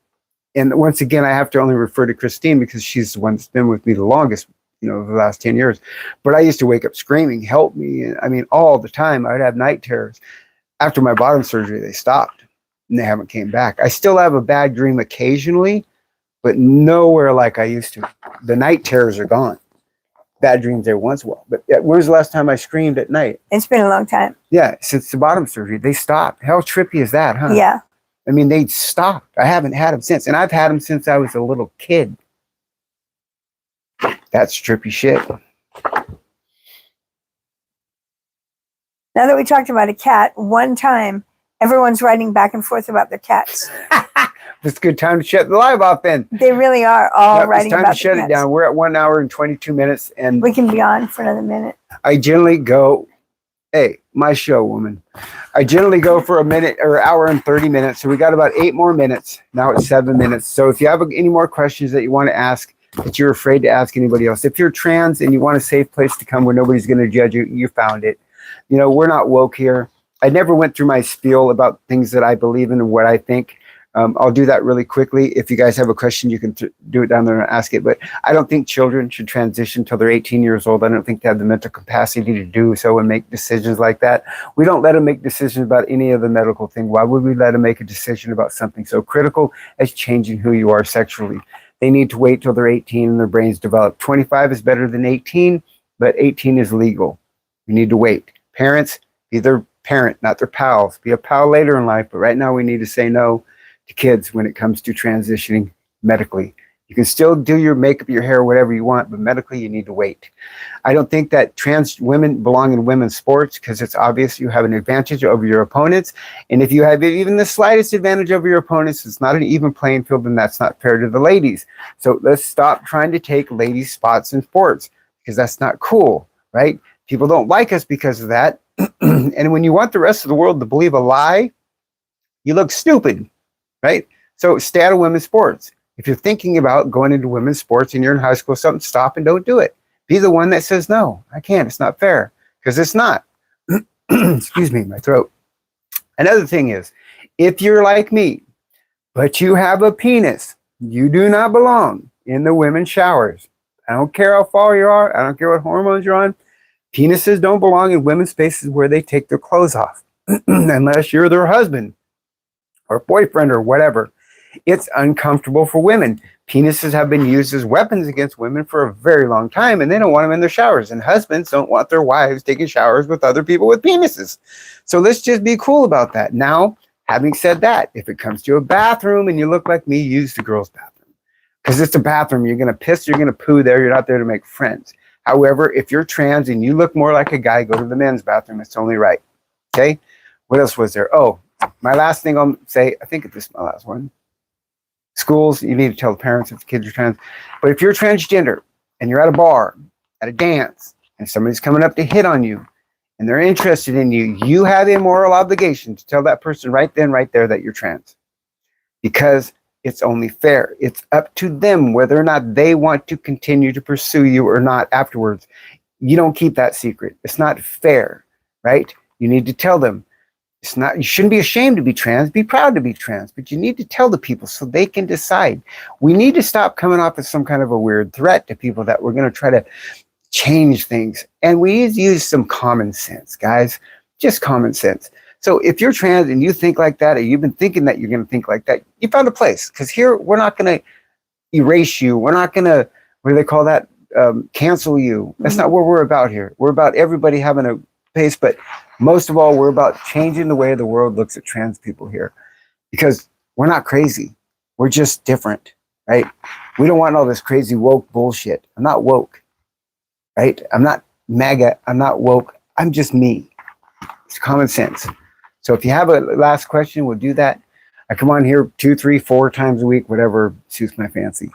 And once again, I have to only refer to Christine because she's the one that's been with me the longest, you know, the last 10 years. But I used to wake up screaming, help me. And I mean, all the time I'd have night terrors. After my bottom surgery, they stopped and they haven't came back. I still have a bad dream occasionally, but nowhere like I used to. The night terrors are gone. Bad dreams every once in a while. But when was the last time I screamed at night? It's been a long time. Yeah, since the bottom surgery, they stopped. How trippy is that, huh? Yeah. I mean, they stopped. I haven't had them since. And I've had them since I was a little kid. That's trippy shit. Now that we talked about a cat, one time everyone's writing back and forth about their cats. It's a good time to shut the live off then. They really are all Yep, writing it's time about to shut their it cats. down. We're at 1 hour and 22 minutes. And We can be on for another minute. I generally go, hey, my show, woman. I generally go for a minute or hour and 30 minutes. So we got about 8 more minutes. Now it's 7 minutes. So if you have any more questions that you want to ask, that you're afraid to ask anybody else, if you're trans and you want a safe place to come where nobody's going to judge you, you found it. You know, we're not woke here. I never went through my spiel about things that I believe in and what I think. I'll do that really quickly. If you guys have a question, you can do it down there and ask it. But I don't think children should transition until they're 18 years old. I don't think they have the mental capacity to do so and make decisions like that. We don't let them make decisions about any of the medical thing. Why would we let them make a decision about something so critical as changing who you are sexually? They need to wait till they're 18 and their brains develop. 25 is better than 18, but 18 is legal. You need to wait. Parents, be their parent, not their pals. Be a pal later in life, but right now we need to say no to kids when it comes to transitioning medically. You can still do your makeup, your hair, whatever you want, but medically you need to wait. I don't think that trans women belong in women's sports because it's obvious you have an advantage over your opponents. And if you have even the slightest advantage over your opponents, it's not an even playing field, and that's not fair to the ladies. So let's stop trying to take ladies' spots in sports because that's not cool, right? People don't like us because of that. And when you want the rest of the world to believe a lie, you look stupid. Right? So stay out of women's sports. If you're thinking about going into women's sports and you're in high school or something, stop and don't do it. Be the one that says, no, I can't. It's not fair. Because it's not. Excuse me, my throat. Another thing is, if you're like me, but you have a penis, you do not belong in the women's showers. I don't care how far you are. I don't care what hormones you're on. Penises don't belong in women's spaces where they take their clothes off. Unless you're their husband or boyfriend or whatever. It's uncomfortable for women. Penises have been used as weapons against women for a very long time, and they don't want them in their showers. And husbands don't want their wives taking showers with other people with penises. So let's just be cool about that. Now, having said that, if it comes to a bathroom and you look like me, use the girls' bathroom. Because it's a bathroom. You're going to piss, you're going to poo there. You're not there to make friends. However, if you're trans and you look more like a guy, go to the men's bathroom. It's only right. Okay? What else was there? Oh, my last thing I'll say, I think this is my last one. Schools, you need to tell the parents if the kids are trans. But if you're transgender and you're at a bar, at a dance, and somebody's coming up to hit on you, and they're interested in you, you have a moral obligation to tell that person right then, right there that you're trans. Because it's only fair. It's up to them whether or not they want to continue to pursue you or not afterwards. You don't keep that secret. It's not fair, right? You need to tell them. It's not, you shouldn't be ashamed to be trans. Be proud to be trans, but you need to tell the people so they can decide. We need to stop coming off as some kind of a weird threat to people that we're going to try to change things. And we need to use some common sense, guys. Just common sense. So if you're trans and you think like that, or you've been thinking that you're going to think like that, you found a place. Because here, we're not going to erase you. We're not going to, what do they call that? Cancel you. That's not what we're about here. We're about everybody having a pace, but most of all, we're about changing the way the world looks at trans people here. Because we're not crazy. We're just different, right? We don't want all this crazy woke bullshit. I'm not woke, right? I'm not MAGA. I'm not woke. I'm just me. It's common sense. So if you have a last question, we'll do that. I come on here 2, 3, 4 times a week, whatever suits my fancy.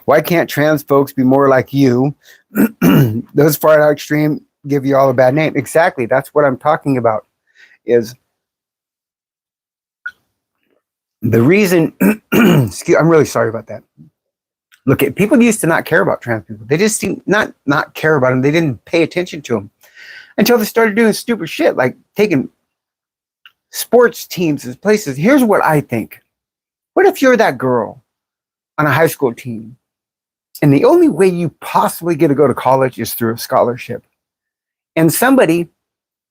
Why can't trans folks be more like you? Those far out extreme give you all a bad name. Exactly. That's what I'm talking about. Is the reason, I'm really sorry about that. Look, people used to not care about trans people. They just seemed not care about them. They didn't pay attention to them until they started doing stupid shit like taking sports teams as places. Here's what I think. What if you're that girl on a high school team and the only way you possibly get to go to college is through a scholarship, and somebody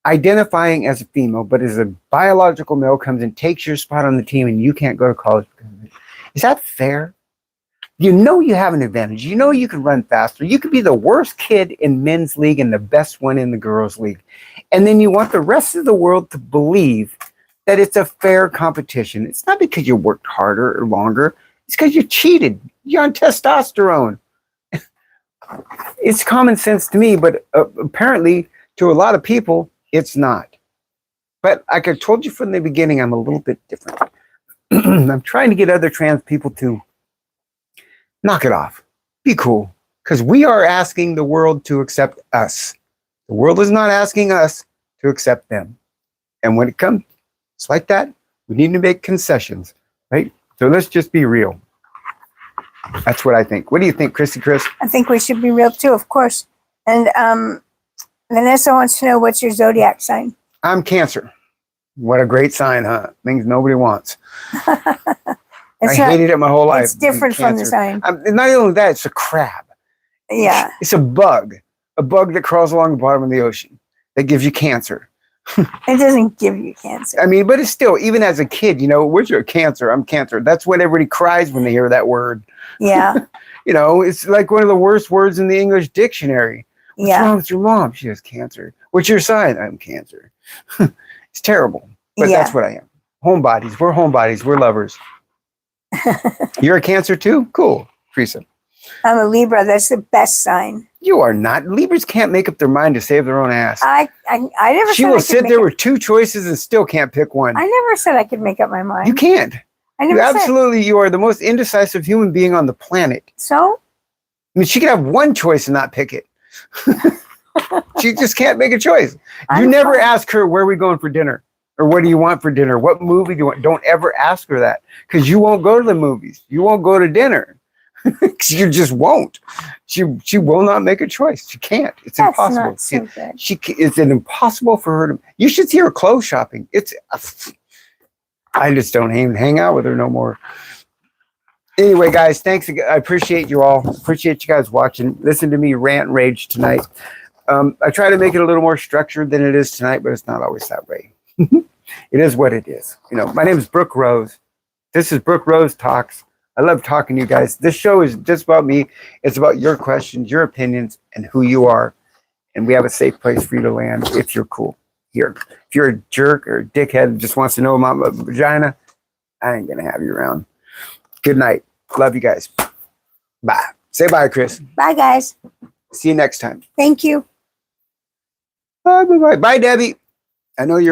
identifying as a female but is a biological male comes and takes your spot on the team and you can't go to college because of it? Is that fair? You know you have an advantage. You know you can run faster. You could be the worst kid in men's league and the best one in the girls' league. And then you want the rest of the world to believe that it's a fair competition. It's not because you worked harder or longer. It's because you cheated. You're on testosterone. It's common sense to me, but apparently to a lot of people, it's not. But like I told you from the beginning, I'm a little bit different. I'm trying to get other trans people to knock it off. Be cool. Because we are asking the world to accept us. The world is not asking us to accept them. And when it comes, it's like that. We need to make concessions, right? So let's just be real. That's what I think. What do you think, Chrissy Chris? I think we should be real too, of course. And Vanessa wants to know, what's your zodiac sign? I'm Cancer. What a great sign, huh? Things nobody wants. I hated it my whole life. It's different from the sign. Not only that, it's a crab. Yeah. It's a bug that crawls along the bottom of the ocean that gives you cancer. It doesn't give you cancer. I mean, but it's still, even as a kid, you know, where's your cancer? I'm Cancer. That's what everybody cries when they hear that word. Yeah. You know, it's like one of the worst words in the English dictionary. What's wrong with your mom? She has cancer. What's your sign? I'm Cancer. It's terrible, but that's what I am. Homebodies. We're homebodies. We're lovers. You're a Cancer too? Cool. Teresa. I'm a Libra. That's the best sign. You are not. Libras can't make up their mind to save their own ass. I never She said will I could sit make there up- with 2 choices and still can't pick one. I never said I could make up my mind. You can't. I You never said. absolutely, you are the most indecisive human being on the planet. So? I mean, she could have one choice and not pick it. She just can't make a choice. You I'm never fine. ask her, where are we going for dinner? Or what do you want for dinner? What movie do you want? Don't ever ask her that, because you won't go to the movies. You won't go to dinner. You just won't. She will not make a choice. She can't. It's That's impossible. not so good. It's impossible for her to. You should see her clothes shopping. I just don't hang out with her no more. Anyway, guys, thanks. I appreciate you all. Appreciate you guys watching. Listen to me rant and rage tonight. I try to make it a little more structured than it is tonight, but it's not always that way. It is what it is. You know, my name is Brooke Rose. This is Brooke Rose Talks. I love talking to you guys. This show is just about me. It's about your questions, your opinions, and who you are. And we have a safe place for you to land if you're cool here. If you're a jerk or a dickhead who just wants to know about my vagina, I ain't going to have you around. Good night. Love you guys. Bye. Say bye, Chris. Bye, guys. See you next time. Thank you. Bye, bye, bye. Bye, Debbie. I know you're